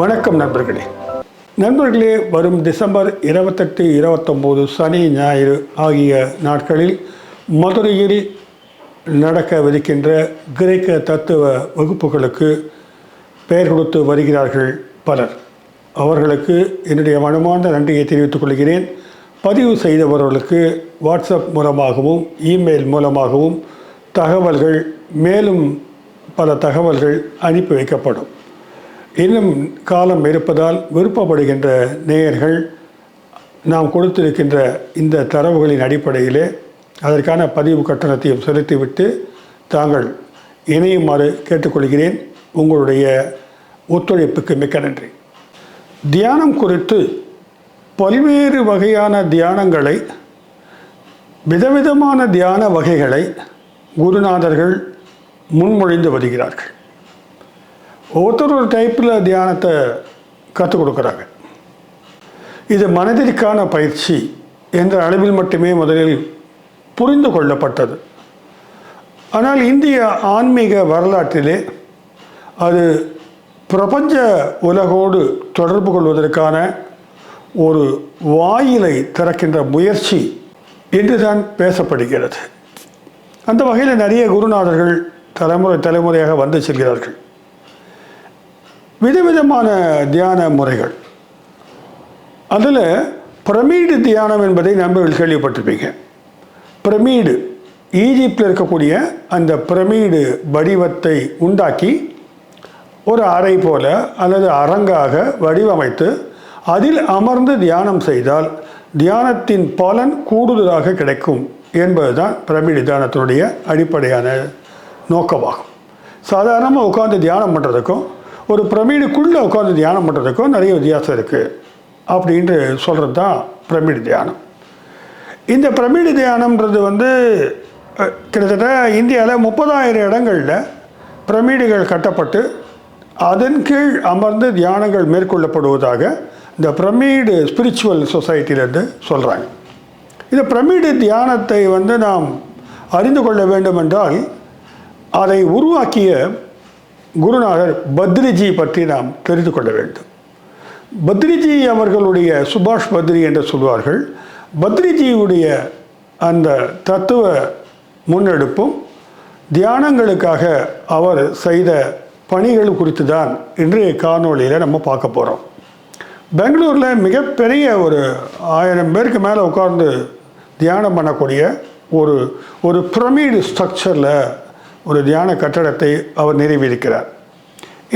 வணக்கம் நண்பர்களே, வரும் டிசம்பர் 28, 29 சனி ஞாயிறு ஆகிய நாட்களில் மதுரையில் நடக்கவிருக்கின்ற கிரேக்க தத்துவ வகுப்புகளுக்கு பெயர் கொடுத்து வருகிறார்கள் பலர். அவர்களுக்கு என்னுடைய மனமார்ந்த நன்றியை தெரிவித்துக் கொள்கிறேன். பதிவு செய்தவர்களுக்கு வாட்ஸ்அப் மூலமாகவும் இமெயில் மூலமாகவும் தகவல்கள், மேலும் பல தகவல்கள் அனுப்பி வைக்கப்படும். இன்னும் காலம் இருப்பதால் விருப்பப்படுகின்ற நேயர்கள் நாம் கொடுத்திருக்கின்ற இந்த தரவுகளின் அடிப்படையிலே அதற்கான பதிவு கட்டணத்தையும் செலுத்திவிட்டு தாங்கள் இணையுமாறு கேட்டுக்கொள்கிறேன். உங்களுடைய ஒத்துழைப்புக்கு மிக்க நன்றி. தியானம் குறித்து பல்வேறு வகையான தியானங்களை, விதவிதமான தியான வகைகளை குருநாதர்கள் முன்மொழிந்து வருகிறார்கள். ஒவ்வொருத்தர் ஒரு டைப்பில் தியானத்தை கற்றுக் கொடுக்குறாங்க. இது மனதிற்கான பயிற்சி என்ற அளவில் மட்டுமே முதலில் புரிந்து கொள்ளப்பட்டது. ஆனால் இந்திய ஆன்மீக வரலாற்றிலே அது பிரபஞ்ச உலகோடு தொடர்பு கொள்வதற்கான ஒரு வாயிலை திறக்கின்ற முயற்சி என்றுதான் பேசப்படுகிறது. அந்த வகையில் நிறைய குருநாதர்கள் தலைமுறையாக வந்து செல்கிறார்கள். விதவிதமான தியான முறைகள். அதில் பிரமிடு தியானம் என்பதை நண்பர்கள் கேள்விப்பட்டிருப்பீங்க. பிரமிடு, ஈஜிப்டில் இருக்கக்கூடிய அந்த பிரமிடு வடிவத்தை உண்டாக்கி ஒரு அறை போல அல்லது அரங்காக வடிவமைத்து அதில் அமர்ந்து தியானம் செய்தால் தியானத்தின் பலன் கூடுதலாக கிடைக்கும் என்பதுதான் பிரமிடு தியானத்தினுடைய அடிப்படையான நோக்கமாகும். சாதாரணமாக உட்காந்து தியானம் பண்ணுறதுக்கும் ஒரு பிரமிடுக்குள்ளே உட்காந்து தியானம் பண்ணுறதுக்கும் நிறைய வித்தியாசம் இருக்குது அப்படின்ட்டு சொல்கிறது தான் பிரமிடு தியானம். இந்த பிரமிடு தியானம்ன்றது கிட்டத்தட்ட இந்தியாவில் 30,000 இடங்களில் பிரமிடுகள் கட்டப்பட்டு அதன் கீழ் அமர்ந்து தியானங்கள் மேற்கொள்ளப்படுவதாக இந்த பிரமிடு ஸ்பிரிச்சுவல் சொசைட்டியிலேருந்து சொல்கிறாங்க. இந்த பிரமிடு தியானத்தை நாம் அறிந்து கொள்ள வேண்டும் என்றால் அதை உருவாக்கிய குருநாதர் பத்ரிஜி பற்றி நாம் தெரிந்து கொள்ள வேண்டும். பத்ரிஜி அவர்களுடைய, சுபாஷ் பத்ரி என்று சொல்வார்கள், பத்ரிஜியுடைய அந்த தத்துவ முன்னெடுப்பும் தியானங்களுக்காக அவர் செய்த பணிகள் குறித்து தான் இன்றைய காணொளியில் நம்ம பார்க்க போகிறோம். பெங்களூரில் மிகப்பெரிய ஒரு 1000 பேருக்கு மேலே உட்கார்ந்து தியானம் பண்ணக்கூடிய ஒரு பிரமிடு ஸ்ட்ரக்சரில் ஒரு தியான கட்டடத்தை அவர் நிறுவியிருக்கிறார்.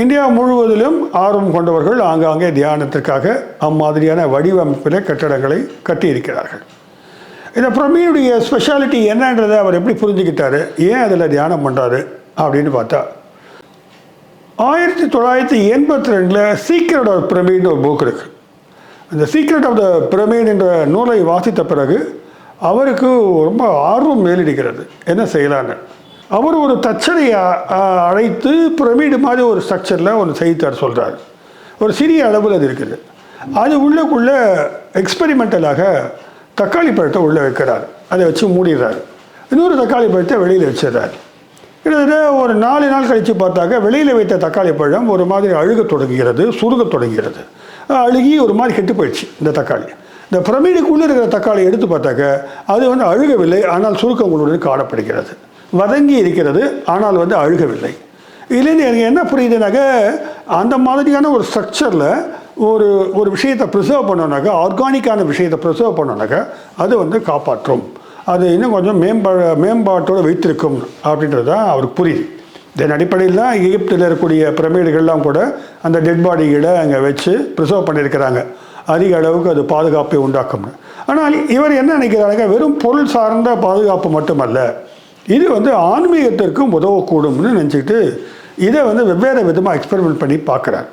இந்தியா முழுவதிலும் ஆர்வம் கொண்டவர்கள் ஆங்காங்கே தியானத்திற்காக அம்மாதிரியான வடிவமைப்பில் கட்டடங்களை கட்டியிருக்கிறார்கள். இந்த பிரமிடுடைய ஸ்பெஷாலிட்டி என்னன்றதை அவர் எப்படி புரிஞ்சுக்கிட்டாரு, ஏன் அதில் தியானம் பண்ணுறாரு அப்படின்னு பார்த்தா, 1982 சீக்ரெட் ஆஃப் பிரமிட்னு ஒரு புக் இருக்குது. அந்த சீக்ரெட் ஆஃப் த பிரமிட் என்ற நூலை வாசித்த பிறகு அவருக்கு ரொம்ப ஆர்வம் மேலிடுகிறது, என்ன செய்யலான்னு. அவர் ஒரு தச்சனை அழைத்து பிரமிடு மாதிரி ஒரு ஸ்ட்ரக்சரில் ஒன்று செய்தார் சொல்கிறார். ஒரு சிறிய அளவில் அது இருக்குது. அது உள்ளுக்குள்ளே எக்ஸ்பெரிமெண்டலாக தக்காளி பழத்தை உள்ளே வைக்கிறார். அதை வச்சு மூடிடுறாரு. இன்னொரு தக்காளி பழத்தை வெளியில் வச்சிடுறாரு. கிட்டத்தட்ட ஒரு 4 நாள் கழித்து பார்த்தாக்க வெளியில் வைத்த தக்காளி பழம் ஒரு மாதிரி அழுகத் தொடங்குகிறது, சுருகத் தொடங்குகிறது. அழுகி ஒரு மாதிரி கெட்டு போயிடுச்சு இந்த தக்காளி. இந்த பிரமிடுக்குள்ளே இருக்கிற தக்காளி எடுத்து பார்த்தாக்க அது அழுகவில்லை, ஆனால் சுருக்கங்களுடன் காணப்படுகிறது. வதங்கி இருக்கிறது, ஆனால் அழுகவில்லை. இதுலேருந்து எனக்கு என்ன புரியுதுனாக்க, அந்த மாதிரியான ஒரு ஸ்ட்ரக்சரில் ஒரு விஷயத்தை ப்ரிசர்வ் பண்ணோன்னாக்கா, ஆர்கானிக்கான விஷயத்தை ப்ரிசர்வ் பண்ணோன்னாக்கா அது காப்பாற்றும், அது இன்னும் கொஞ்சம் மேம்பாட்டோடு வைத்திருக்கும் அப்படின்றது தான் அவருக்கு புரியுது. இதன் அடிப்படையில் தான் எகிப்தில் இருக்கக்கூடிய பிரமிடுகள்லாம் கூட அந்த டெட் பாடிகளை அங்கே வச்சு ப்ரிசர்வ் பண்ணியிருக்கிறாங்க. அதிக அளவுக்கு அது பாதுகாப்பை உண்டாக்கும்னு. ஆனால் இவர் என்ன நினைக்கிறாங்க, வெறும் பொருள் சார்ந்த பாதுகாப்பு மட்டுமல்ல, இது ஆன்மீகத்திற்கும் உதவக்கூடும்னு நினச்சிக்கிட்டு இதை வெவ்வேறு விதமாக எக்ஸ்பெரிமெண்ட் பண்ணி பார்க்குறார்.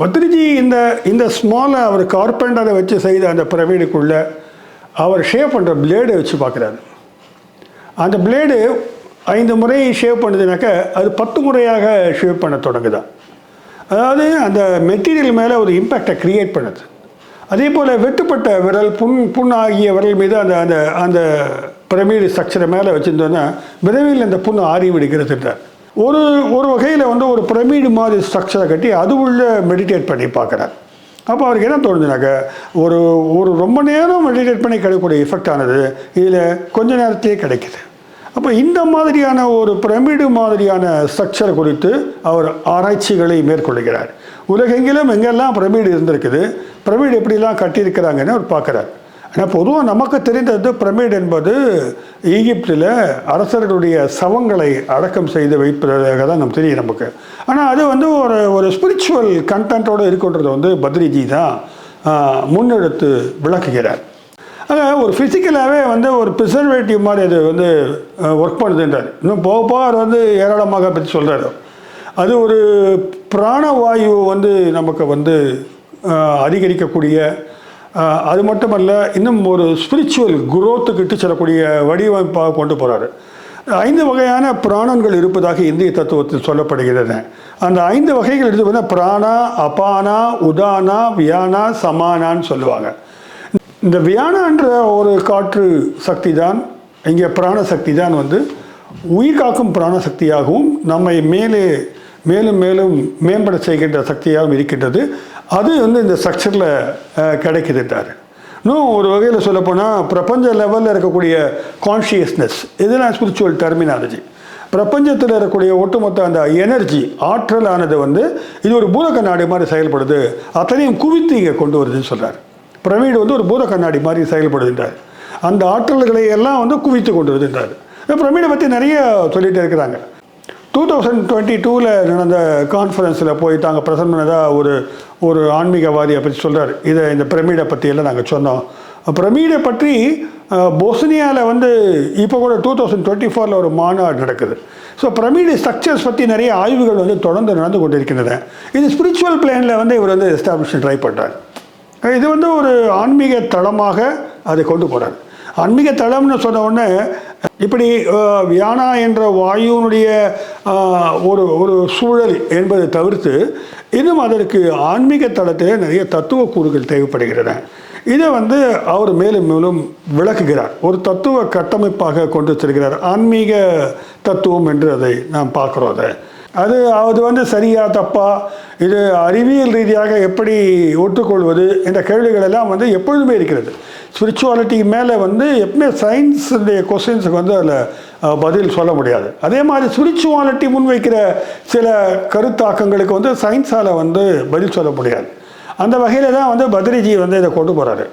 பத்ரிஜி இந்த ஸ்மாலை அவர் கார்பெண்டரை வச்சு செய்த அந்த பிரமிடுக்குள்ளே அவர் ஷேவ் பண்ணுற பிளேடை வச்சு பார்க்குறாரு. அந்த பிளேடு 5 முறை ஷேவ் பண்ணுதுனாக்க அது 10 முறையாக ஷேவ் பண்ண தொடங்குதான். அதாவது அந்த மெட்டீரியல் மேலே ஒரு இம்பேக்டை க்ரியேட் பண்ணுது. அதே போல் வெட்டுப்பட்ட விரல், புண்ணாகிய விரல் மீது அந்த பிரமிடு ஸ்ட்ரக்சரை மேலே வச்சுருந்தோன்னா விரைவில் அந்த புண்ணு ஆறி விடுகிறதுன்றார். ஒரு ஒரு வகையில் வந்து ஒரு பிரமிடு மாதிரி ஸ்ட்ரக்சரை கட்டி அது உள்ள மெடிடேட் பண்ணி பார்க்குறார். அப்போ அவருக்கு என்ன தோணுதுனாக்க, ஒரு ஒரு ரொம்ப நேரம் மெடிடேட் பண்ணி கிடைக்கக்கூடிய எஃபெக்ட் ஆனது இதில் கொஞ்ச நேரத்திலே கிடைக்குது. அப்போ இந்த மாதிரியான ஒரு பிரமிடு மாதிரியான ஸ்ட்ரக்சர் குறித்து அவர் ஆராய்ச்சிகளை மேற்கொள்கிறார். உலகெங்கிலும் எங்கெல்லாம் பிரமிடு இருந்திருக்குது, பிரமிடு எப்படிலாம் கட்டியிருக்கிறாங்கன்னு அவர் பார்க்குறார். ஆனால் பொதுவாக நமக்கு தெரிந்தது பிரமிடு என்பது ஈகிப்தில் அரசர்களுடைய சவங்களை அடக்கம் செய்து வைப்பதாக தான் நமக்கு தெரியும் நமக்கு. ஆனால் அது வந்து ஒரு ஒரு ஸ்பிரிச்சுவல் கண்டென்ட்டோடு இருக்கின்றதை வந்து பத்ரிஜி தான் முன்னெடுத்து விளக்குகிறார். ஆனால் ஒரு ஃபிசிக்கலாகவே வந்து ஒரு ப்ரிசர்வேட்டிவ் மாதிரி அது வந்து ஒர்க் பண்ணுதுன்றார். இன்னும் போக போக அவர் வந்து ஏராளமாக பற்றி சொல்கிறார். அது ஒரு பிராணவாயு வந்து நமக்கு வந்து அதிகரிக்கக்கூடிய, அது மட்டுமல்ல இன்னும் ஒரு ஸ்பிரிச்சுவல் குரோத்துக்கு இட்டு செல்லக்கூடிய வடிவமைப்பாக கொண்டு போகிறாரு. 5 வகையான பிராணங்கள் இருப்பதாக இந்திய தத்துவத்தில் சொல்லப்படுகிறது. அந்த 5 வகைகள் எடுத்து பார்த்தா பிராணா, அபானா, உதானா, வியானா, சமானான்னு சொல்லுவாங்க. இந்த வியானான்ற ஒரு காற்று சக்தி தான், இங்கே பிராணசக்தி தான் வந்து உயிர் காக்கும் பிராணசக்தியாகவும் நம்மை மேலும் மேலும் மேம்பட செய்கின்ற சக்தியாகவும் இருக்கின்றது. அது வந்து இந்த ஸ்ட்ரக்சரில் கிடைக்குதுன்றார். இன்னும் ஒரு வகையில் சொல்லப்போனால் பிரபஞ்ச லெவலில் இருக்கக்கூடிய கான்ஷியஸ்னஸ், இதெல்லாம் ஸ்பிரிச்சுவல் டெர்மினாலஜி. பிரபஞ்சத்தில் இருக்கக்கூடிய ஒட்டுமொத்த அந்த எனர்ஜி, ஆற்றலானது வந்து இது ஒரு பூத கண்ணாடி மாதிரி செயல்படுது, அத்தனையும் குவித்து இங்கே கொண்டு வருதுன்னு சொல்கிறார். பிரமிடு வந்து ஒரு பூத கண்ணாடி மாதிரி செயல்படுதுன்றார். அந்த ஆற்றல்களை எல்லாம் வந்து குவித்து கொண்டு வருதுன்றார். பிரமிடை பற்றி நிறைய சொல்லிகிட்டே இருக்கிறாங்க. 2022 நடந்த கான்ஃபரன்ஸில் போய் தாங்க பிரசன்ட் பண்ணதாக ஒரு ஆன்மீகவாதியை பற்றி சொல்கிறார். இந்த பிரமிடை பற்றியெல்லாம் நாங்கள் சொன்னோம். பிரமிடை பற்றி போஸ்னியாவில் வந்து இப்போ கூட 2024 ஒரு மாநாடு நடக்குது. ஸோ பிரமிடு ஸ்ட்ரக்சர்ஸ் பற்றி நிறைய ஆய்வுகள் வந்து தொடர்ந்து நடந்து கொண்டு இருக்கின்றன. இது ஸ்பிரிச்சுவல் பிளேனில் வந்து இவர் வந்து எஸ்டாப்ளிஷ் ட்ரை பண்ணுறார். இது வந்து ஒரு ஆன்மீக தளமாக அதை கொண்டு போகிறார். ஆன்மீக தளம்னு சொன்ன உடனே இப்படி வியானா என்ற வாயுனுடைய ஒரு சூழல் என்பதை தவிர்த்து இன்னும் அதற்கு ஆன்மீக தளத்தில் நிறைய தத்துவ கூறுகள் தேவைப்படுகின்றன. இதை வந்து அவர் மேலும் மேலும் விளக்குகிறார். ஒரு தத்துவ கட்டமைப்பாக கொண்டு செல்கிறார். ஆன்மீக தத்துவம் என்று அதை நாம் பார்க்குறோம். அது வந்து சரியா தப்பா, இது அறிவியல் ரீதியாக எப்படி ஒற்றுக்கொள்வது என்ற கேள்விகள் எல்லாம் வந்து எப்பொழுதுமே இருக்கிறது. ஸ்பிரிச்சுவாலிட்டி மேலே வந்து எப்பவுமே சயின்ஸுடைய கொஸ்டின்ஸுக்கு வந்து அதில் பதில் சொல்ல முடியாது. அதே மாதிரி ஸ்பிரிச்சுவாலிட்டி முன்வைக்கிற சில கருத்தாக்கங்களுக்கு வந்து சயின்ஸால் வந்து பதில் சொல்ல முடியாது. அந்த வகையில் தான் வந்து பத்ரிஜி வந்து இதை கொண்டு போகிறாரு.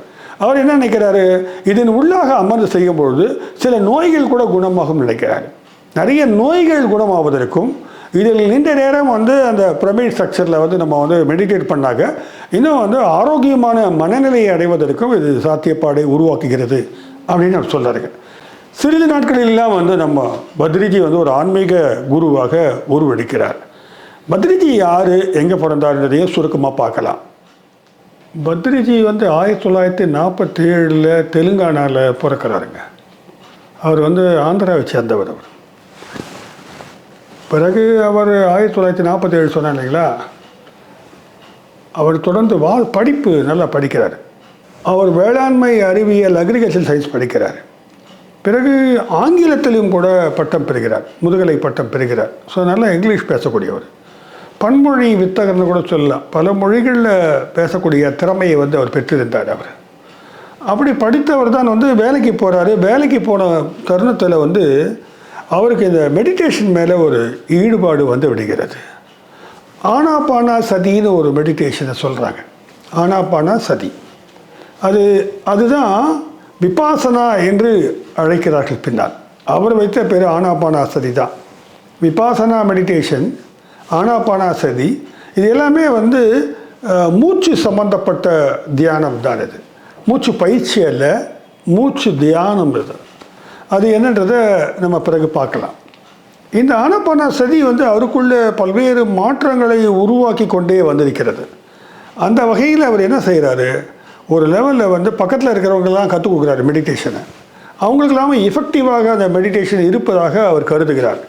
அவர் என்ன நினைக்கிறாரு, இதன் உள்ளாக அமர்ந்து செய்யும் பொழுது சில நோய்கள் கூட குணமாகும் நினைக்கிறாரு. நிறைய நோய்கள் குணமாவதற்கும் இதில் நீண்ட நேரம் வந்து அந்த பிரமிட் ஸ்ட்ரக்சரில் வந்து நம்ம வந்து மெடிடேட் பண்ணாக்க இன்னும் வந்து ஆரோக்கியமான மனநிலையை அடைவதற்கும் இது சாத்தியப்பாடை உருவாக்குகிறது அப்படின்னு அவர் சொல்கிறாருங்க. சிறிது நாட்களிலெல்லாம் வந்து நம்ம பத்ரிஜி வந்து ஒரு ஆன்மீக குருவாக உருவெடுக்கிறார். பத்ரிஜி யார், எங்கே பிறந்தாருன்றதையும் சுருக்கமாக பார்க்கலாம். பத்ரிஜி வந்து 1947 தெலுங்கானாவில் பிறக்கிறாருங்க. அவர் வந்து ஆந்திராவை சேர்ந்தவர். அவர் பிறகு அவர் 1947 சொன்னார் இல்லைங்களா, அவர் தொடர்ந்து படிப்பு நல்லா படிக்கிறார். அவர் வேளாண்மை அறிவியல் அக்ரிகல்ச்சர் சயின்ஸ் படிக்கிறார். பிறகு ஆங்கிலத்திலும் கூட பட்டம் பெறுகிறார், முதுகலை பட்டம் பெறுகிறார். ஸோ நல்லா இங்கிலீஷ் பேசக்கூடியவர். பன்மொழி வித்தகர்னு கூட சொல்லலாம். பல மொழிகளில் பேசக்கூடிய திறமையை வந்து அவர் பெற்றிருந்தார். அவர் அப்படி படித்தவர் தான் வந்து வேலைக்கு போகிறாரு. வேலைக்கு போன தருணத்தில் வந்து அவருக்கு இந்த மெடிடேஷன் மேலே ஒரு ஈடுபாடு வந்து விடுகிறது. ஆனாபானா சதின்னு ஒரு மெடிடேஷனை சொல்கிறாங்க. ஆனாபானா சதி அதுதான் விபாசனா என்று அழைக்கிறார்கள் பின்னால். அவர் வைத்த பேர் ஆனாபானா சதி தான். விபாசனா மெடிடேஷன், ஆனாபானா சதி, இது எல்லாமே வந்து மூச்சு சம்பந்தப்பட்ட தியானம் தான். இது மூச்சு பயிற்சி அல்ல, மூச்சு தியானம். அது என்னன்றதை நம்ம பிறகு பார்க்கலாம். இந்த ஆனாபானா சதி வந்து அவருக்குள்ள பல்வேறு மாற்றங்களை உருவாக்கி கொண்டே வந்திருக்கிறது. அந்த வகையில் அவர் என்ன செய்கிறாரு, ஒரு லெவலில் வந்து பக்கத்தில் இருக்கிறவங்கெல்லாம் கற்றுக் கொடுக்குறாரு மெடிடேஷனை. அவங்களுக்கு இல்லாமல் எஃபெக்டிவாக அந்த மெடிடேஷன் இருப்பதாக அவர் கருதுகிறார்.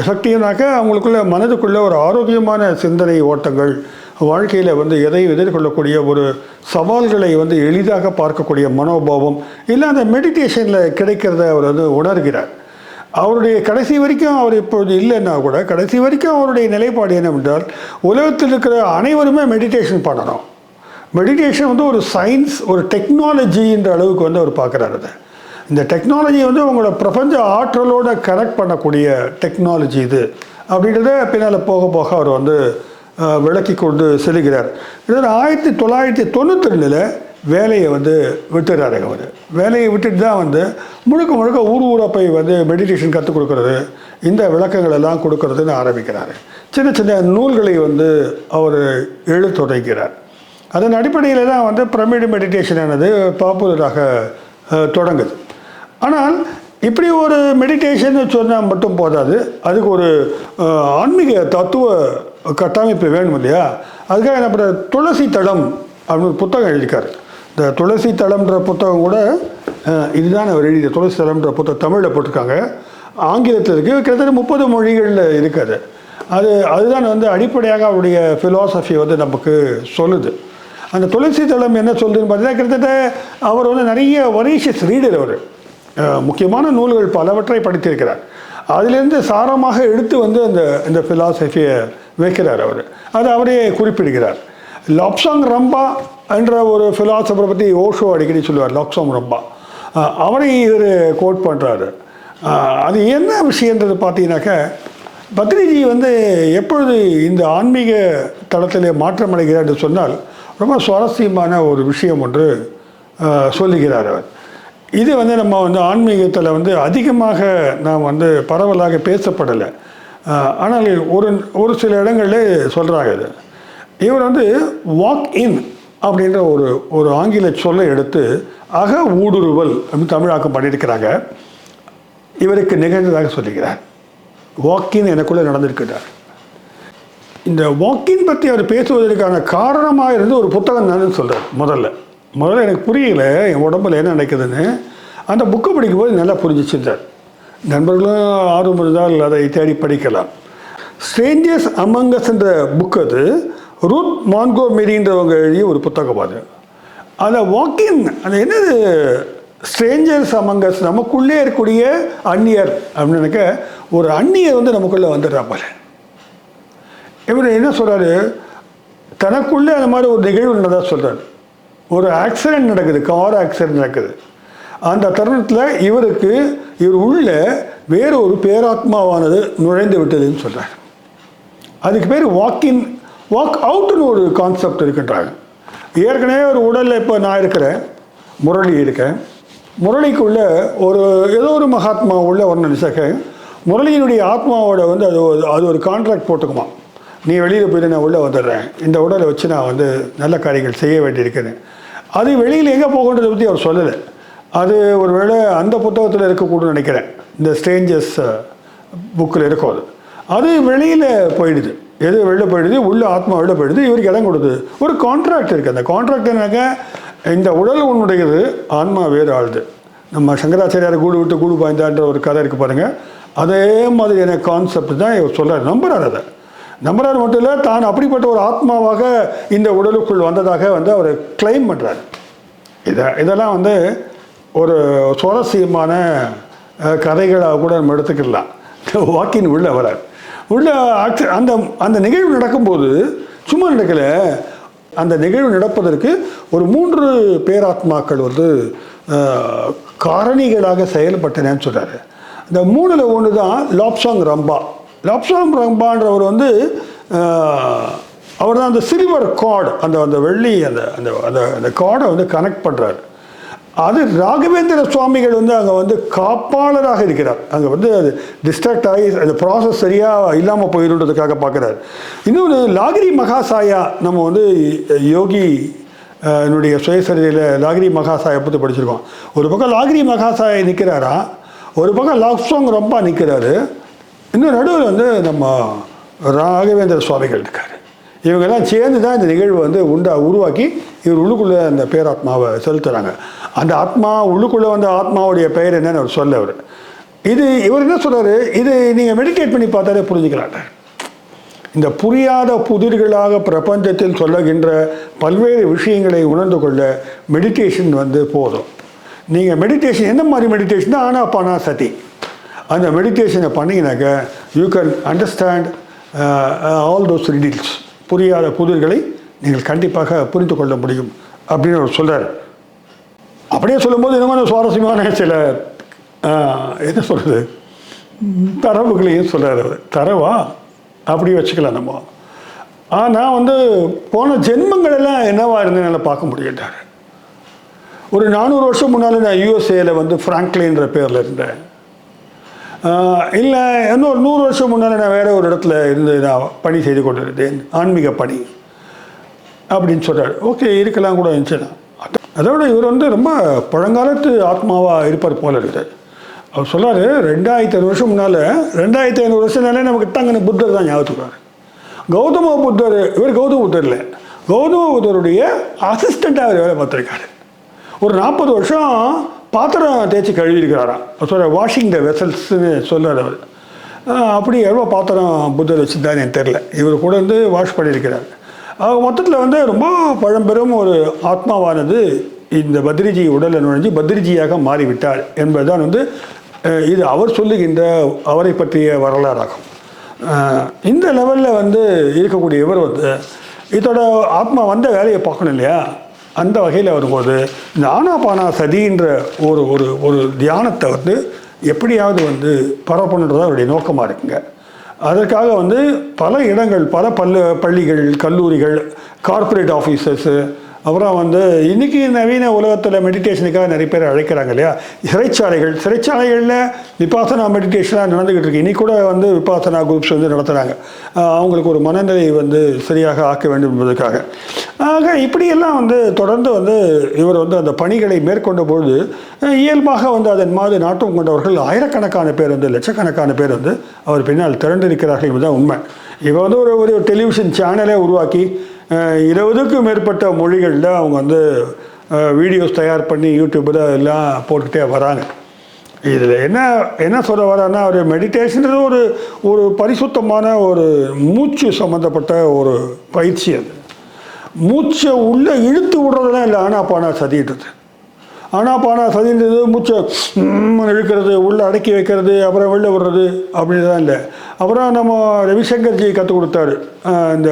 எஃபெக்டிவ்னாக்க அவங்களுக்குள்ள மனதுக்குள்ளே ஒரு ஆரோக்கியமான சிந்தனை ஓட்டங்கள், வாழ்க்கையில் வந்து எதையும் எதிர்கொள்ளக்கூடிய ஒரு சவால்களை வந்து எளிதாக பார்க்கக்கூடிய மனோபாவம் இல்லை அந்த மெடிடேஷனில் கிடைக்கிறத அவர் வந்து உணர்கிறார். அவருடைய கடைசி வரைக்கும் அவர் இப்போது இல்லைன்னா கூட கடைசி வரைக்கும் அவருடைய நிலைப்பாடு என்னவென்றால் உலகத்தில் இருக்கிற அனைவருமே மெடிடேஷன் பண்ணணும். மெடிடேஷன் வந்து ஒரு சயின்ஸ், ஒரு டெக்னாலஜின்ற அளவுக்கு வந்து அவர் பார்க்குறாரு. அதை இந்த டெக்னாலஜி வந்து உங்களை பிரபஞ்ச ஆற்றலோடு கனெக்ட் பண்ணக்கூடிய டெக்னாலஜி இது அப்படின்றத பின்னால் போக போக அவர் வந்து விளக்கி கொண்டு செல்கிறார். இதில் 1992 வேலையை வந்து விட்டுறாரு. அவர் வேலையை விட்டுட்டு தான் வந்து முழுக்க முழுக்க ஊராக போய் வந்து மெடிடேஷன் கற்றுக் கொடுக்கறது, இந்த விளக்கங்கள் எல்லாம் கொடுக்கறதுன்னு ஆரம்பிக்கிறார். சின்ன சின்ன நூல்களை வந்து அவர் எழுத தொடங்கிறார். அதன் அடிப்படையில் தான் வந்து பிரமிடு மெடிடேஷன் ஆனது பாப்புலராக தொடங்குது. ஆனால் இப்படி ஒரு மெடிடேஷன் சொன்னால் மட்டும் போதாது, அதுக்கு ஒரு ஆன்மீக தத்துவ கட்டமைப்பு வேணும் இல்லையா? அதுக்காக என்ன பண்ணுற, துளசி தளம் அப்படின்னு ஒரு புத்தகம் எழுதிக்கார். இந்த துளசி தளம்ன்ற புத்தகம் கூட இதுதான் அவர் எழுதிய துளசி தளம்ன்ற புத்தகம் தமிழில் போட்டிருக்காங்க, ஆங்கிலத்தில் இருக்குது, கிட்டத்தட்ட 30 மொழிகளில் இருக்குது. அதுதான் வந்து அடிப்படையாக அவருடைய ஃபிலாசபி வந்து நமக்கு சொல்லுது. அந்த துளசி தளம் என்ன சொல்லுதுன்னு பார்த்தீங்கன்னா, கிட்டத்தட்ட அவர் வந்து நிறைய வரிஷியஸ் ரீடர். அவர் முக்கியமான நூல்கள் பலவற்றை படித்திருக்கிறார். அதிலிருந்து சாரமாக எடுத்து வந்து இந்த ஃபிலாசபியை வைக்கிறார். அவர் அதை அவரே குறிப்பிடுகிறார். லாப்சாங் ரம்பா என்ற ஒரு ஃபிலாசபரை பற்றி ஓஷோ அடிக்கடி சொல்லுவார். லாப்சாங் ரம்பா அவரை இவர் கோட் பண்ணுறாரு. அது என்ன விஷயன்றது பார்த்தீங்கன்னாக்க, பத்ரிஜி வந்து எப்பொழுது இந்த ஆன்மீக தளத்தில் மாற்றம் அடைகிறார் என்று சொன்னால், ரொம்ப சுவாரஸ்யமான ஒரு விஷயம் ஒன்று சொல்லுகிறார் அவர். இது வந்து நம்ம வந்து ஆன்மீகத்தில் வந்து அதிகமாக நாம் வந்து பரவலாக பேசப்படலை. ஆனால் ஒரு சில இடங்களில் சொல்கிறாங்க. இது இவர் வந்து வாக் இன் அப்படின்ற ஒரு ஆங்கில சொல்லை எடுத்து அக ஊடுருவல் அப்படின்னு தமிழாக்கம் பண்ணியிருக்கிறாங்க. இவருக்கு நிகழ்ந்ததாக சொல்லுகிறார். வாக்கின் எனக்குள்ளே நடந்திருக்கிறார். இந்த வாக்கின் பற்றி அவர் பேசுவதற்கான காரணமாக இருந்து ஒரு புத்தகம் தான் சொல்கிறார். முதல்ல எனக்கு புரியல என் உடம்புல என்ன நடக்குதுன்னு. அந்த புக்கை படிக்கும்போது நல்லா புரிஞ்சிச்சிருந்தார். நண்பர்களும் ஆர்வம் இருந்தால் அதை தேடி படிக்கலாம். ஸ்ட்ரேஞ்சர்ஸ் அமங் அஸ் என்ற புக், அது ரூத் மான்கோமெரின்றவங்க எழுதிய ஒரு புத்தகம். அந்த வாக்கின் அது என்னது, ஸ்ட்ரேஞ்சர்ஸ் அமங் அஸ், நமக்குள்ளே இருக்கக்கூடிய அந்நியர் அப்படின்னு நினைக்க, ஒரு அந்நியர் வந்து நமக்குள்ளே வந்துடுறாப்பல. இவர் என்ன சொல்கிறாரு, தனக்குள்ளே அந்த மாதிரி ஒரு நிகழ்வு நடந்ததாக சொல்கிறார். ஒரு ஆக்சிடெண்ட் நடக்குது, கார் ஆக்சிடெண்ட் நடக்குது. அந்த தருணத்தில் இவர் உள்ள வேறு ஒரு பேராத்மாவானது நுழைந்து விட்டதுன்னு சொல்கிறார். அதுக்கு பேர் வாக் அவுட்னு ஒரு கான்செப்ட் இருக்குன்றாங்க. ஏற்கனவே ஒரு உடலில் இப்போ நான் இருக்கிறேன், முரளி இருக்கேன். முரளிக்குள்ளே ஏதோ ஒரு மகாத்மா உள்ள ஒரு நினைச்சாக்க, முரளியினுடைய ஆத்மாவோட வந்து அது ஒரு கான்ட்ராக்ட் போட்டுக்குமா, நீ வெளியில் போயிட்டு நான் உள்ளே வந்துடுறேன், இந்த உடலை வச்சு நான் வந்து நல்ல காரியங்கள் செய்ய வேண்டியிருக்கேன்னு. அது வெளியில் எங்கே போகன்றதை பற்றி அவர் சொல்லலை. அது ஒரு வேளை அந்த புத்தகத்தில் இருக்கக்கூடும் நினைக்கிறேன். இந்த ஸ்ட்ரேஞ்சர்ஸ் புக்கில் இருக்கும். அது வெளியில் போயிடுது. எது வெளியில் போயிடுது, உள்ள ஆத்மா வெளில போயிடுது. இவருக்கு இடம் கொடுது. ஒரு கான்ட்ராக்ட் இருக்குது. அந்த கான்ட்ராக்ட் என்னக்க, இந்த உடல் உன்னுடையது, ஆன்மா வேறு ஆளுது. நம்ம சங்கராச்சாரியார் கூடு விட்டு கூடு பாய்ந்தான்ற ஒரு கதை இருக்குது பாருங்கள். அதே மாதிரியான கான்செப்ட் தான் இவர் சொல்கிறார். நம்புறார். அதை நம்புறாரு மட்டும் இல்லை, தான் அப்படிப்பட்ட ஒரு ஆத்மாவாக இந்த உடலுக்குள் வந்ததாக வந்து அவர் கிளைம் பண்ணுறார். இதெல்லாம் வந்து ஒரு சுவாரஸ்யமான கதைகளாக கூட நம்ம எடுத்துக்கலாம். வாக்கின் உள்ள வரார். உள்ள அந்த நிகழ்வு நடக்கும்போது சும்மா நடக்கலை. அந்த நிகழ்வு நடப்பதற்கு ஒரு 3 பேராத்மாக்கள் வந்து காரணிகளாக செயல்பட்டனன்னு சொல்கிறாரு. இந்த 3ல் ஒன்று தான் லாப்சாங் ரம்பா. லாப்சாங் ரம்பான்றவர் வந்து அவர் தான் அந்த சில்வர் கார்டு, அந்த வெள்ளி அந்த கார்டை வந்து கனெக்ட் பண்ணுறாரு. அது ராகவேந்திர சுவாமிகள் வந்து அங்கே வந்து காப்பாளராக இருக்கிறார். அங்கே வந்து அது டிஸ்ட்ராக்ட் ஆகி அந்த ப்ராசஸ் சரியாக இல்லாமல் போயிடுன்றதுக்காக பார்க்குறாரு. இன்னொன்று லாகிரி மகாசாயா, நம்ம வந்து யோகி என்னுடைய சுயசரிதையில் லாகிரி மகாசாயை பற்றி படிச்சிருக்கோம். ஒரு பக்கம் லாகிரி மகாசாயை நிற்கிறாரா, ஒரு பக்கம் லாப்சாங் ரம்பா நிற்கிறாரு, இன்னும் நடுவில் வந்து நம்ம ராகவேந்திர சுவாமிகள் இருக்கார். இவங்கெல்லாம் சேர்ந்து தான் இந்த நிகழ்வு வந்து உருவாக்கி இவர் உள்ளுக்குள்ளே அந்த பேராத்மாவை செலுத்துகிறாங்க. அந்த ஆத்மா உள்ளுக்குள்ளே வந்த ஆத்மாவுடைய பெயர் என்னன்னு அவர் சொல்ல. இவர் என்ன சொல்கிறாரு, இது நீங்கள் மெடிடேட் பண்ணி பார்த்தாலே புரிஞ்சுக்கலாட்ட. இந்த புரியாத புதிர்களாக பிரபஞ்சத்தில் சொல்லுகின்ற பல்வேறு விஷயங்களை உணர்ந்து கொள்ள மெடிடேஷன் வந்து போதும். நீங்கள் மெடிடேஷன் என்ன மாதிரி மெடிடேஷன் தான், ஆனாபானா சதி. அந்த மெடிடேஷனை பண்ணிங்கனாக்க you can understand all those riddles. புரியாத புதிர்களை நீங்கள் கண்டிப்பாக புரிந்து கொள்ள முடியும் அப்படின்னு அவர் சொல்கிறார். அப்படியே சொல்லும்போது இன்னும் சுவாரஸ்யமான சில என்ன சொல்கிறது தரவுகளையும் சொல்கிறார் அவர். தரவா அப்படி வச்சுக்கலாம் நம்ம. நான் வந்து போன ஜென்மங்களெல்லாம் என்னவா இருந்தேன்னு பார்க்க முடியட்டார். ஒரு 400 வருஷம் முன்னால் நான் யூஎஸ்ஏல வந்து ஃப்ராங்க்லின்ற பேரில் இருந்தேன். இல்லை இன்னும் ஒரு 100 வருஷம் முன்னால் நான் வேறு ஒரு இடத்துல இருந்து நான் பணி செய்து கொண்டு இருந்தேன், ஆன்மீக பணி அப்படின்னு சொல்கிறார். ஓகே, இருக்கலாம் கூட இருந்துச்சுன்னா. அதோட இவர் வந்து ரொம்ப பழங்காலத்து ஆத்மாவாக இருப்பார் போல இருக்கிறார். அவர் சொல்கிறார் 2500 வருஷம் முன்னால் 2500 வருஷம்னாலே நமக்கு டங்குன்னு புத்தர் தான் ஞாபகத்துக்கு. கௌதம புத்தர், இவர் கௌதம புத்தர் இல்லை, கௌதம புத்தருடைய அசிஸ்டண்ட்டாக அவர் வேலை பார்த்துருக்காரு. ஒரு 40 வருஷம் பாத்திரம் தேய்ச்சி கழுவிருக்கிறாராம். சொல்கிற வாஷிங் த வெசல்ஸ்ன்னு சொல்கிறார் அவர். அப்படி எவ்வளோ பாத்திரம் புத்தர் வச்சுருந்தான்னு எனக்கு தெரில. இவர் கூட வந்து வாஷ் பண்ணியிருக்கிறார். மொத்தத்தில் வந்து ரொம்ப பழம்பெரும் ஒரு ஆத்மாவானது இந்த பத்ரிஜி உடலில் நுழைஞ்சு பத்ரிஜியாக மாறிவிட்டார் என்பதுதான் வந்து இது அவர் சொல்லுகின்ற அவரை பற்றிய வரலாறாகும். இந்த லெவலில் வந்து இருக்கக்கூடிய இவர் வந்து இதோட ஆத்மா வந்த வேலையை பார்க்கணும் இல்லையா? அந்த வகையில் வரும்போது இந்த ஆனாபானா சதின்ற ஒரு ஒரு ஒரு தியானத்தை வந்து எப்படியாவது வந்து பரப்பணுன்றது அவருடைய நோக்கமாக இருக்குங்க. அதற்காக வந்து பல இடங்கள், பல பள்ளிகள், கல்லூரிகள், கார்ப்பரேட் ஆஃபீஸர்ஸு, அப்புறம் வந்து இன்றைக்கி நவீன உலகத்தில் மெடிடேஷனுக்காக நிறைய பேர் அழைக்கிறாங்க இல்லையா? சிறைச்சாலைகளில் விபாசனா மெடிடேஷனாக நடந்துக்கிட்டு இருக்கு. இன்றைக்கி கூட வந்து விபாசனா குரூப்ஸ் வந்து நடத்துகிறாங்க, அவங்களுக்கு ஒரு மனநிலை வந்து சரியாக ஆக்க வேண்டும் என்பதற்காக. ஆக இப்படியெல்லாம் வந்து தொடர்ந்து வந்து இவர் வந்து அந்த பணிகளை மேற்கொண்ட பொழுது இயல்பாக வந்து அதன் மாது நாட்டம் கொண்டவர்கள் ஆயிரக்கணக்கான பேர் வந்து லட்சக்கணக்கான பேர் வந்து அவர் பின்னால் திரண்டிருக்கிறார்கள் என்பதுதான் உண்மை. இவர் வந்து ஒரு டெலிவிஷன் சேனலே உருவாக்கி 20க்கும் மேற்பட்ட மொழிகளில் அவங்க வந்து வீடியோஸ் தயார் பண்ணி யூடியூப்பில் எல்லாம் போட்டுக்கிட்டே வராங்க. இதில் என்ன சொல்ல வரான்னா, ஒரு மெடிடேஷன்றது ஒரு பரிசுத்தமான ஒரு மூச்சு சம்மந்தப்பட்ட ஒரு பயிற்சி. அது மூச்சை உள்ளே இழுத்து விடுறதுலாம் இல்லை ஆனாபானா சதின்றது. ஆனாபானா சதின்றது மூச்சை இழுக்கிறது, உள்ளே அடக்கி வைக்கிறது, அப்புறம் வெளில விடுறது அப்படிதான் இல்லை. அப்புறம் நம்ம ரவிசங்கர்ஜி கற்றுக் கொடுத்தாரு இந்த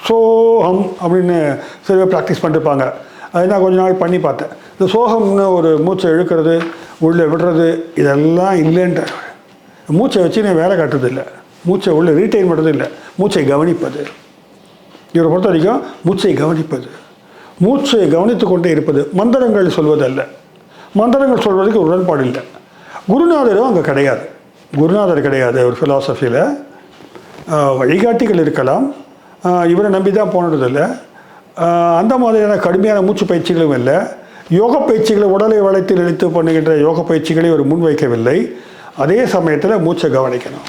சோகம் அப்படின்னு சரியாக ப்ராக்டிஸ் பண்ணிருப்பாங்க. அது நான் கொஞ்ச நாள் பண்ணி பார்த்தேன். இந்த சோகம்னு ஒரு மூச்சை இழுக்கிறது, உள்ளே விடுறது, இதெல்லாம் இல்லைன்றார். மூச்சை வச்சு நான் வேலை காட்டுறது இல்லை, மூச்சை உள்ளே ரீட்டைன் பண்ணுறது இல்லை, மூச்சை கவனிப்பது. இவரை பொறுத்த வரைக்கும் மூச்சை கவனிப்பது, மூச்சை கவனித்து கொண்டே இருப்பது. மந்திரங்கள் சொல்வதல்ல, மந்திரங்கள் சொல்வதற்கு உடன்பாடு இல்லை. குருநாதரும் அங்கே கிடையாது, குருநாதர் கிடையாது. ஒரு ஃபிலாசபியில் வழிகாட்டிகள் இருக்கலாம், இவரை நம்பி தான் போனதில்லை. அந்த மாதிரியான கடுமையான மூச்சு பயிற்சிகளும் இல்லை. யோக பயிற்சிகளை உடலை வளைத்து நினைத்து பண்ணுகின்ற யோக பயிற்சிகளை ஒரு முன்வைக்கவில்லை. அதே சமயத்தில் மூச்சை கவனிக்கணும்,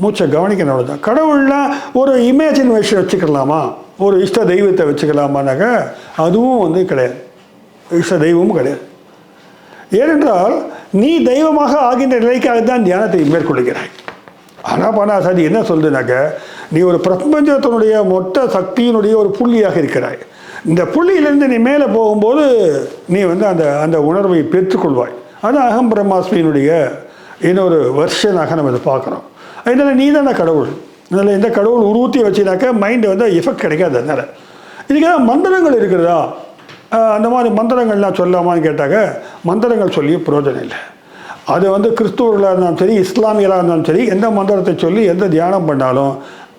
மூச்சை கவனிக்கணும். அவ்வளோதான். கடவுள்லாம் ஒரு இமேஜினேஷன் வச்சுக்கலாமா, ஒரு இஷ்ட தெய்வத்தை வச்சுக்கலாமானாக்க அதுவும் வந்து கிடையாது, இஷ்ட தெய்வமும் கிடையாது. ஏனென்றால் நீ தெய்வமாக ஆகின்ற நிலைக்காக தான் தியானத்தை மேற்கொள்கிறாய். ஆனாபானா சதி என்ன சொல்லுதுனாக்க, நீ ஒரு பிரபஞ்சத்தினுடைய மொத்த சக்தியினுடைய ஒரு புள்ளியாக இருக்கிறாய். இந்த புள்ளியிலேருந்து நீ மேலே போகும்போது நீ வந்து அந்த உணர்வை பெற்றுக்கொள்வாய். அது அகம் பிரம்மாஸ்மியினுடைய இன்னொரு வெர்ஷனாக நம்ம இதை பார்க்குறோம். அதனால் நீ தானே கடவுள். அதனால் இந்த கடவுள் உருவத்தி வச்சுனாக்க மைண்டு வந்து எஃபெக்ட் கிடைக்காது. அதனால் இதுக்காக மந்திரங்கள் இருக்கிறதா, அந்த மாதிரி மந்திரங்கள்லாம் சொல்லாமான்னு கேட்டாக்க மந்திரங்கள் சொல்லி பிரயோஜனம் இல்லை. அது வந்து கிறிஸ்துவர்களாக இருந்தாலும் சரி, இஸ்லாமியராக இருந்தாலும் சரி, எந்த மந்திரத்தை சொல்லி எந்த தியானம் பண்ணாலும்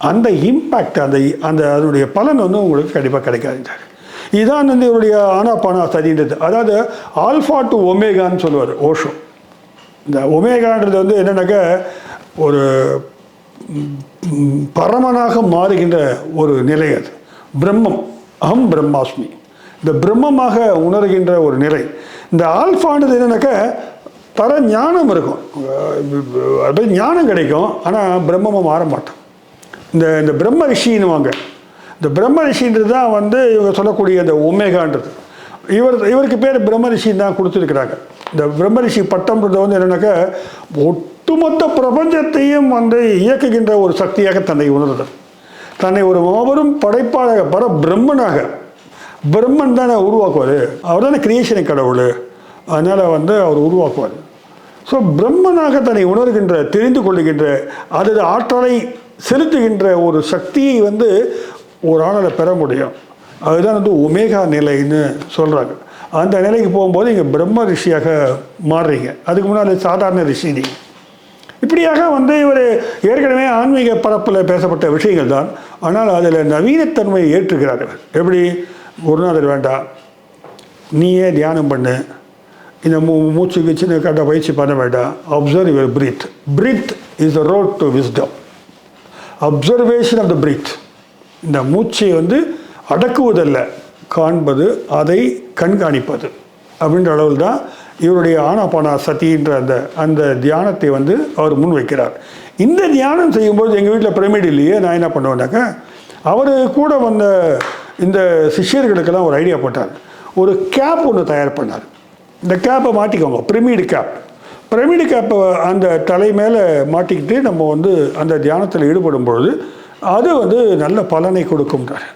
அந்த இம்பேக்ட், அந்த அதனுடைய பலன் வந்து உங்களுக்கு கண்டிப்பாக கிடைக்காதுன்றார். இதுதான் வந்து இவருடைய ஆனாபானா சதின்றது. அதாவது ஆல்ஃபா டு ஒமேகான்னு சொல்லுவார் ஓஷோ. இந்த ஒமேகான்றது வந்து என்னென்னாக்க ஒரு பரமனாக மாறுகின்ற ஒரு நிலை. அது பிரம்மம், அகம் பிரம்மாஸ்மி, இந்த பிரம்மமாக உணர்கின்ற ஒரு நிலை. இந்த ஆல்ஃபான்றது என்னன்னாக்க பர ஞானம் இருக்கும், அது ஞானம் கிடைக்கும், ஆனால் பிரம்மமாக மாற மாட்டோம். இந்த பிரம்ம ரிஷின்னுவாங்க. இந்த பிரம்ம ரிஷின்றது தான் வந்து இவங்க சொல்லக்கூடிய இந்த ஒமேகான்றது. இவருக்கு பேர் பிரம்ம ரிஷின்னு தான் கொடுத்துருக்குறாங்க. இந்த பிரம்ம ரிஷி பட்டம்ன்றது வந்து என்னென்னாக்கா ஒட்டுமொத்த பிரபஞ்சத்தையும் வந்து இயக்குகின்ற ஒரு சக்தியாக தன்னை உணர்தல், தன்னை ஒரு மாபெரும் படைப்பாளக பர பிரம்மனாக, பிரம்மன் தானே உருவாக்குவார். அவர் தானே கிரியேஷனை கடவுள். அதனால் வந்து அவர் உருவாக்குவார். ஸோ பிரம்மனாக தன்னை உணர்கின்ற, தெரிந்து கொள்ளுகின்ற, அல்லது ஆற்றலை செலுத்துகின்ற ஒரு சக்தியை வந்து ஒரு ஆளால் பெற முடியும். அதுதான் வந்து ஒமேகா நிலைன்னு சொல்கிறாங்க. அந்த நிலைக்கு போகும்போது இங்கே பிரம்ம ரிஷியாக மாறுறீங்க. அதுக்கு முன்னாடி சாதாரண ரிஷி நீங்கள். இப்படியாக வந்து இவர் ஏற்கனவே ஆன்மீக பரப்பில் பேசப்பட்ட விஷயங்கள் தான். ஆனால் அதில் நவீனத்தன்மையை ஏற்றுக்கிறார். எப்படி? குருநாதர் வேண்டாம், நீயே தியானம் பண்ணு, இந்த மூச்சுக்கு சின்ன கட்ட பயிற்சி பண்ண வேண்டாம். Observe your breath. Breath is the road to wisdom. Observation of the breath. இந்த மூச்சை வந்து அடக்குவதல்ல, காண்பது, அதை கண்காணிப்பது அப்படின்ற அளவில் தான் இவருடைய ஆனாபானா சதின்ற அந்த தியானத்தை வந்து அவர் முன்வைக்கிறார். இந்த தியானம் செய்யும்போது எங்கள் வீட்டில் பிரமிட் இல்லையே, நான் என்ன பண்ணுவேன்னாக்கா, அவர் கூட வந்த இந்த சிஷ்யர்களுக்கெல்லாம் ஒரு ஐடியா போட்டார். ஒரு கேப் ஒன்று தயார் பண்ணார். இந்த கேப்பை மாட்டிக்கோங்க, பிரமிடு கேப். பிரமிடு கேப்பை அந்த தலை மேலே மாட்டிக்கிட்டு நம்ம வந்து அந்த தியானத்தில் ஈடுபடும் பொழுது அது வந்து நல்ல பலனை கொடுக்கும்ன்றார்.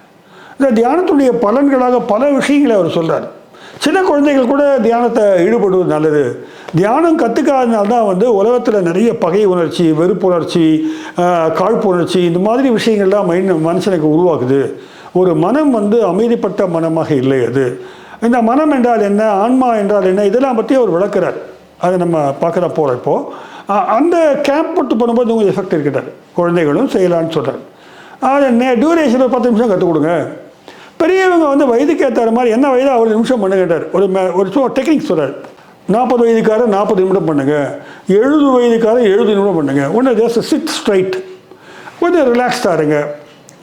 இந்த தியானத்துடைய பலன்களாக பல விஷயங்களை அவர் சொல்கிறார். சின்ன குழந்தைகள் கூட தியானத்தை ஈடுபடுவது நல்லது. தியானம் கற்றுக்காதனால்தான் வந்து உலகத்தில் நிறைய பகை உணர்ச்சி, வெறுப்புணர்ச்சி, காழ்ப்புணர்ச்சி, இந்த மாதிரி விஷயங்கள்லாம் மனுஷனுக்கு உருவாக்குது. ஒரு மனம் வந்து அமைதிப்பட்ட மனமாக இல்லை. அது இந்த மனம் என்றால் என்ன, ஆன்மா என்றால் என்ன, இதெல்லாம் பற்றி அவர் விளக்குறார். அதை நம்ம பார்க்குற போகிறப்போ அந்த கேம்ப் போட்டு பண்ணும்போது கொஞ்சம் எஃபெக்ட் இருக்கிறார். குழந்தைகளும் செய்யலான்னு சொல்கிறார். அது டியூரேஷன் 10 நிமிஷம் கற்றுக் கொடுங்க. பெரியவங்க வந்து வயதுக்கு ஏற்ற மாதிரி என்ன வயதோ அவ்வளோ நிமிஷம் பண்ணுங்கட்டார். ஒரு டெக்னிக் சொல்கிறார். 40 வயதுக்காரர் 40 நிமிடம் பண்ணுங்க, 70 வயதுக்காரர் 70 நிமிடம் பண்ணுங்க. ஒன்று ஜஸ்ட் சிட் ஸ்ட்ரைட், கொஞ்சம் ரிலாக்ஸ்டாக இருங்க.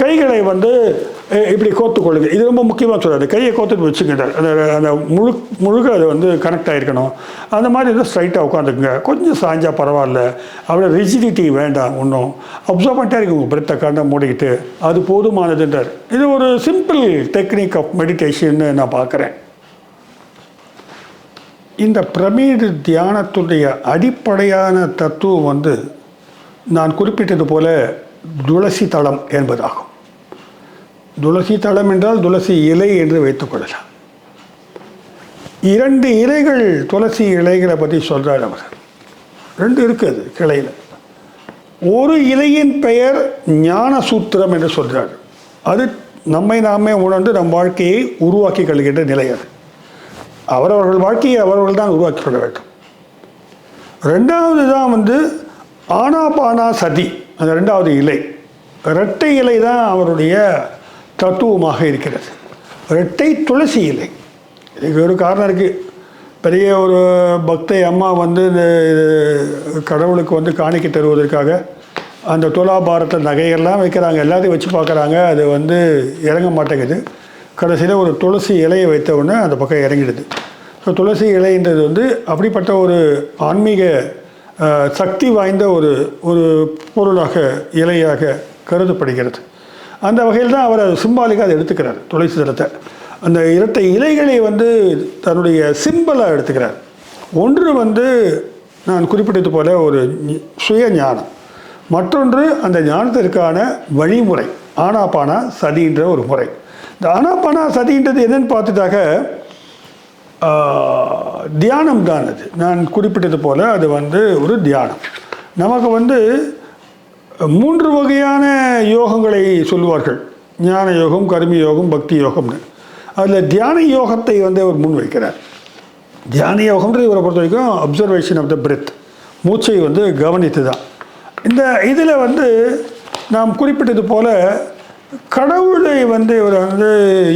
கைகளை வந்து இப்படி கோத்துக்கொள்ளுங்க. இது ரொம்ப முக்கியமாக சொல்கிறாரு. கையை கோத்துட்டு வச்சுக்கிட்டார். அந்த முழுக்க அது வந்து கனெக்ட் ஆகிருக்கணும். அந்த மாதிரி வந்து ஸ்ட்ரைட்டாக உட்காந்துக்குங்க. கொஞ்சம் சாய்ஞ்சா பரவாயில்ல, அவ்வளோ ரிஜிடிட்டி வேண்டாம். ஒன்றும் அப்சர்வ் பண்ணிட்டே இருக்கு. உங்கள் பிரெத்தை கண்ணை மூடிக்கிட்டு அது போதுமானதுன்றார். இது ஒரு சிம்பிள் டெக்னிக் ஆஃப் மெடிடேஷன்னு நான் பார்க்குறேன். இந்த பிரமிடு தியானத்துடைய அடிப்படையான தத்துவம் வந்து நான் குறிப்பிட்டது போல துளசி தளம் என்பதாகும். துளசி தளம் என்றால் துளசி இலை என்று வைத்துக் கொள்ளலாம். 2 இலைகள், துளசி இலைகளை பற்றி சொல்கிறார் அவர். 2 இருக்குது கிளையில். ஒரு இலையின் பெயர் ஞான சூத்திரம் என்று சொல்கிறார். அது நம்மை நாமே உணர்ந்து நம் வாழ்க்கையை உருவாக்கி கொள்கின்ற நிலை. அது அவரவர்கள் வாழ்க்கையை அவர்கள் தான் உருவாக்கி கொள்ள வேண்டும். 2வது தான் வந்து ஆனாபானா சதி. அந்த 2வது இலை, இரட்டை இலை தான் அவருடைய தத்துவமாக இருக்கிறது. இரட்டை துளசி இலை. இதுக்கு ஒரு காரணம் இருக்குது. பெரிய ஒரு பக்தை அம்மா வந்து இந்த கடவுளுக்கு வந்து காணிக்கை தருவதற்காக அந்த துலாபாரத்தை நகையெல்லாம் வைக்கிறாங்க. எல்லாத்தையும் வச்சு பார்க்குறாங்க. அது வந்து இறங்க மாட்டேங்குது. கடைசியில் ஒரு துளசி இலையை வைத்த உடனே அந்த பக்கம் இறங்கிடுது. ஸோ துளசி இலைன்றது வந்து அப்படிப்பட்ட ஒரு ஆன்மீக சக்தி வாய்ந்த ஒரு பொருளாக, இலையாக கருதப்படுகிறது. அந்த வகையில் தான் அவர் அது சிம்பாலிக்காக அதை எடுத்துக்கிறார். துளசி தளத்தை அந்த இரட்டை இலைகளை வந்து தன்னுடைய சிம்பலாக எடுத்துக்கிறார். ஒன்று வந்து நான் குறிப்பிட்டது போல ஒரு சுய ஞானம், மற்றொன்று அந்த ஞானத்திற்கான வழிமுறை ஆனாபானா சதின்ற ஒரு முறை. இந்த ஆனாபானா சதின்றது என்னன்னு பார்த்துட்டாக்க தியானம் தான். அது நான் குறிப்பிட்டது போல் அது வந்து ஒரு தியானம். நமக்கு வந்து 3 வகையான யோகங்களை சொல்லுவார்கள். ஞான யோகம், கர்மி யோகம், பக்தி யோகம்னு. அதில் தியான யோகத்தை வந்து அவர் முன்வைக்கிறார். தியான யோகம்ன்றது இவரை பொறுத்த வரைக்கும் அப்சர்வேஷன் ஆஃப் த பிரெத், மூச்சை வந்து கவனித்து தான். இந்த இதில் வந்து நாம் குறிப்பிட்டது போல் கடவுளை வந்து இவர் வந்து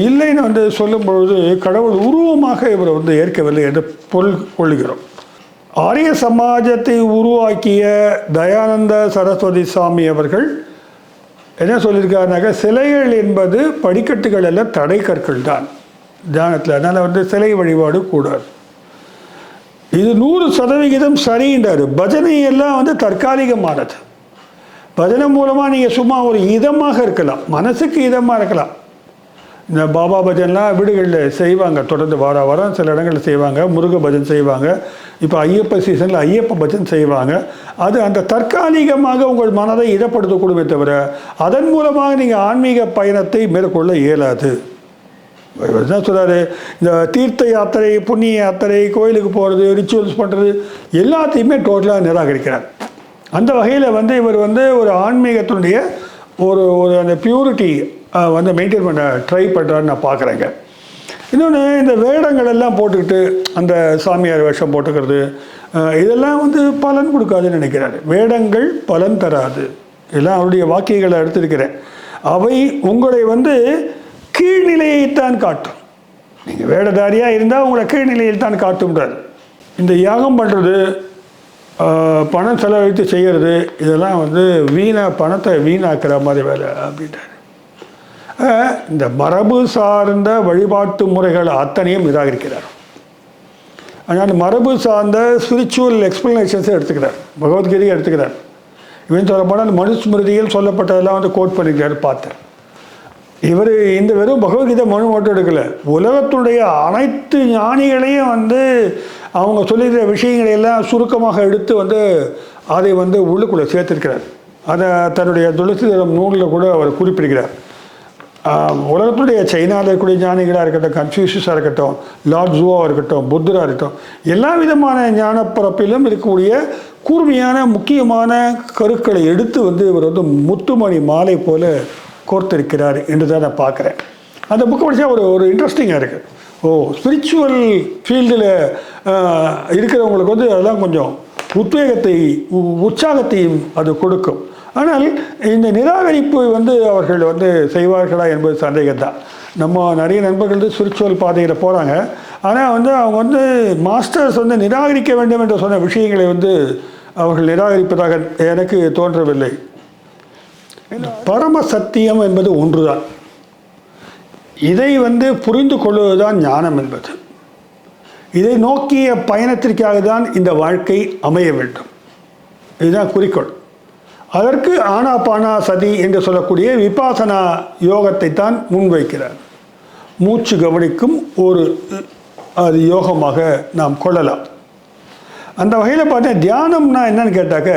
இல்லைன்னு வந்து சொல்லும் பொழுது கடவுள் உருவமாக இவர் வந்து ஏற்கவில்லை என்று பொருள் கொள்கிறோம். ஆரிய சமாஜத்தை உருவாக்கிய தயானந்த சரஸ்வதி சுவாமி அவர்கள் என்ன சொல்லியிருக்காருனாக்கா, சிலைகள் என்பது படிக்கட்டுகள் அல்ல, தடை கற்கள் தான் தியானத்தில். அதனால் வந்து சிலை வழிபாடு கூடாது. இது 100% சரின்றார். பஜனை எல்லாம் வந்து தற்காலிகமானது. பஜனை மூலமாக நீங்கள் சும்மா ஒரு இதமாக இருக்கலாம், மனசுக்கு இதமாக இருக்கலாம். இந்த பாபா பஜன்லாம் வீடுகளில் செய்வாங்க, தொடர்ந்து வாரம் சில இடங்களில் செய்வாங்க. முருக பஜன் செய்வாங்க. இப்போ ஐயப்ப சீசனில் ஐயப்ப பஜன் செய்வாங்க. அது அந்த தற்காலிகமாக உங்கள் மனதை இதப்படுத்தக்கூடுமே தவிர அதன் மூலமாக நீங்கள் ஆன்மீக பயணத்தை மேற்கொள்ள இயலாது. தான் சொல்கிறாரு, இந்த தீர்த்த யாத்திரை, புண்ணிய யாத்திரை, கோயிலுக்கு போகிறது, ரிச்சுவல்ஸ் பண்ணுறது எல்லாத்தையுமே டோட்டலாக நிராகரிக்கிறார். அந்த வகையில் வந்து இவர் வந்து ஒரு ஆன்மீகத்தினுடைய ஒரு அந்த பியூரிட்டி வந்து மெயின்டைன் பண்ண ட்ரை பண்ணுறான்னு நான் பார்க்குறேங்க. இன்னொன்று, இந்த வேடங்கள் எல்லாம் போட்டுக்கிட்டு அந்த சாமியார் வேஷம் போட்டுக்கிறது இதெல்லாம் வந்து பலன் கொடுக்காதுன்னு நினைக்கிறாரு. வேடங்கள் பலன் தராது, எல்லாம் அவருடைய வாக்கியங்களை எடுத்திருக்கிறேன். அவை உங்களை வந்து கீழ்நிலையைத்தான் காட்டும். நீங்கள் வேடதாரியாக இருந்தால் உங்களை கீழ்நிலையில் தான் காட்டும்ன்றார். இந்த யாகம் பண்ணுறது, பணம் செலவழித்து செய்கிறது, இதெல்லாம் வந்து பணத்தை வீணாக்கிற மாதிரி வேலை அப்படின்றார். இந்த மரபு சார்ந்த வழிபாட்டு முறைகள் அத்தனையும் நிராகரிக்கிறார். ஆனால் மரபு சார்ந்த ஸ்பிரிச்சுவல் எக்ஸ்பிளனேஷன்ஸை எடுத்துக்கிறார், பகவத்கீதையை எடுத்துக்கிறார். இவன் சொல்லப்போனால் அந்த மனுஸ்மிருதியில் சொல்லப்பட்டதெல்லாம் வந்து கோட் பண்ணிக்கிறார் பார்த்தேன். இவர் இந்த வெறும் பகவத்கீதை மனு மட்டும் எடுக்கலை, உலகத்துடைய அனைத்து ஞானிகளையும் வந்து அவங்க சொல்லிக்கிற விஷயங்களையெல்லாம் சுருக்கமாக எடுத்து வந்து அதை வந்து உள்ளுக்குள்ளே சேர்த்திருக்கிறார். அதை தன்னுடைய துளசிதரம் நூலில் கூட அவர் குறிப்பிடுகிறார். உலகத்துடைய சைனாவில் இருக்கக்கூடிய ஞானிகளாக இருக்கட்டும், கன்ஃபியூஷஸாக இருக்கட்டும், லார்ட் ஜுவாவாக இருக்கட்டும், புத்தராக இருக்கட்டும், எல்லா விதமான ஞானப்பரப்பிலும் இருக்கக்கூடிய கூர்மையான முக்கியமான கருக்களை எடுத்து வந்து இவர் வந்து முத்துமணி மாலை போல கோர்த்திருக்கிறார் என்று தான் நான் பார்க்குறேன். அந்த புக்கை படித்தா ஒரு இன்ட்ரெஸ்டிங்காக இருக்குது. ஸ்பிரிச்சுவல் ஃபீல்டில் இருக்கிறவங்களுக்கு வந்து அதெல்லாம் கொஞ்சம் உத்வேகத்தை உற்சாகத்தையும் அது கொடுக்கும். ஆனால் இந்த நிராகரிப்பு வந்து அவர்கள் வந்து செய்வார்களா என்பது சந்தேகம்தான். நம்ம நிறைய நண்பர்கள் வந்து ஸ்பிரிச்சுவல் பாதையில் போகிறாங்க, ஆனால் வந்து அவங்க வந்து மாஸ்டர்ஸ் வந்து நிராகரிக்க வேண்டும் என்று சொன்ன விஷயங்களை வந்து அவர்கள் நிராகரிப்பதாக எனக்கு தோன்றவில்லை. பரம சத்தியம் என்பது ஒன்றுதான். இதை வந்து புரிந்து கொள்வதுதான் ஞானம் என்பது. இதை நோக்கிய பயணத்திற்காக தான் இந்த வாழ்க்கை அமைய வேண்டும். இதுதான் குறிக்கோள். அதற்கு ஆனாபானா சதி என்று சொல்லக்கூடிய விபாசனா யோகத்தை தான் முன்வைக்கிறார். மூச்சு கவனிக்கும் அது யோகமாக நாம் கொள்ளலாம். அந்த வகையில் பார்த்தா தியானம்னா என்னன்னு கேட்டாக்க,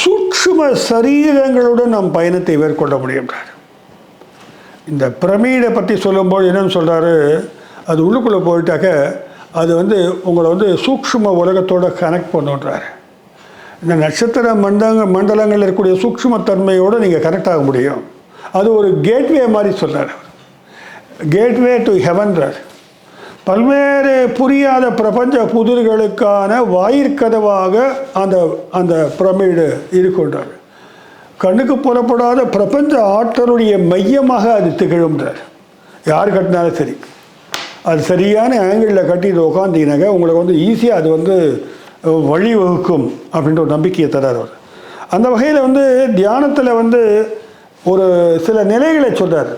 சூக்ஷ்ம சரீரங்களுடன் நாம் பயணத்தை மேற்கொள்ள முடியும்ன்றார். இந்த பிரமிடை பற்றி சொல்லும்போது என்னன்னு சொல்கிறாரு, அது உள்ளுக்குள்ளே போயிட்டாக்க அது வந்து உங்களை வந்து சூக்ஷ்ம உலகத்தோடு கனெக்ட் பண்ணுன்றார். இந்த நட்சத்திர மண்டலங்கள் இருக்கக்கூடிய சூக்ஷ்மத்தன்மையோடு நீங்கள் கனெக்ட் ஆக முடியும். அது ஒரு கேட்வே மாதிரி சொல்கிறார். கேட்வே டு ஹெவன்றார். பல்வேறு புரியாத பிரபஞ்ச புதிர்களுக்கான வாயிற்கதவாக அந்த பிரமிடு இருக்கின்றார். கண்ணுக்கு புறப்படாத பிரபஞ்ச ஆற்றலுடைய மையமாக அது திகழும்ன்றார். யார் கட்டினாலும் சரி, அது சரியான ஆங்கிளில் கட்டி இதை உட்காந்தீங்கன்னாக்க உங்களுக்கு வந்து ஈஸியாக அது வந்து வழிவகுக்கும் அப்படின்ற ஒரு நம்பிக்கையை தரார் அவர். அந்த வகையில் வந்து தியானத்தில் வந்து ஒரு சில நிலைகளை சொல்கிறார்.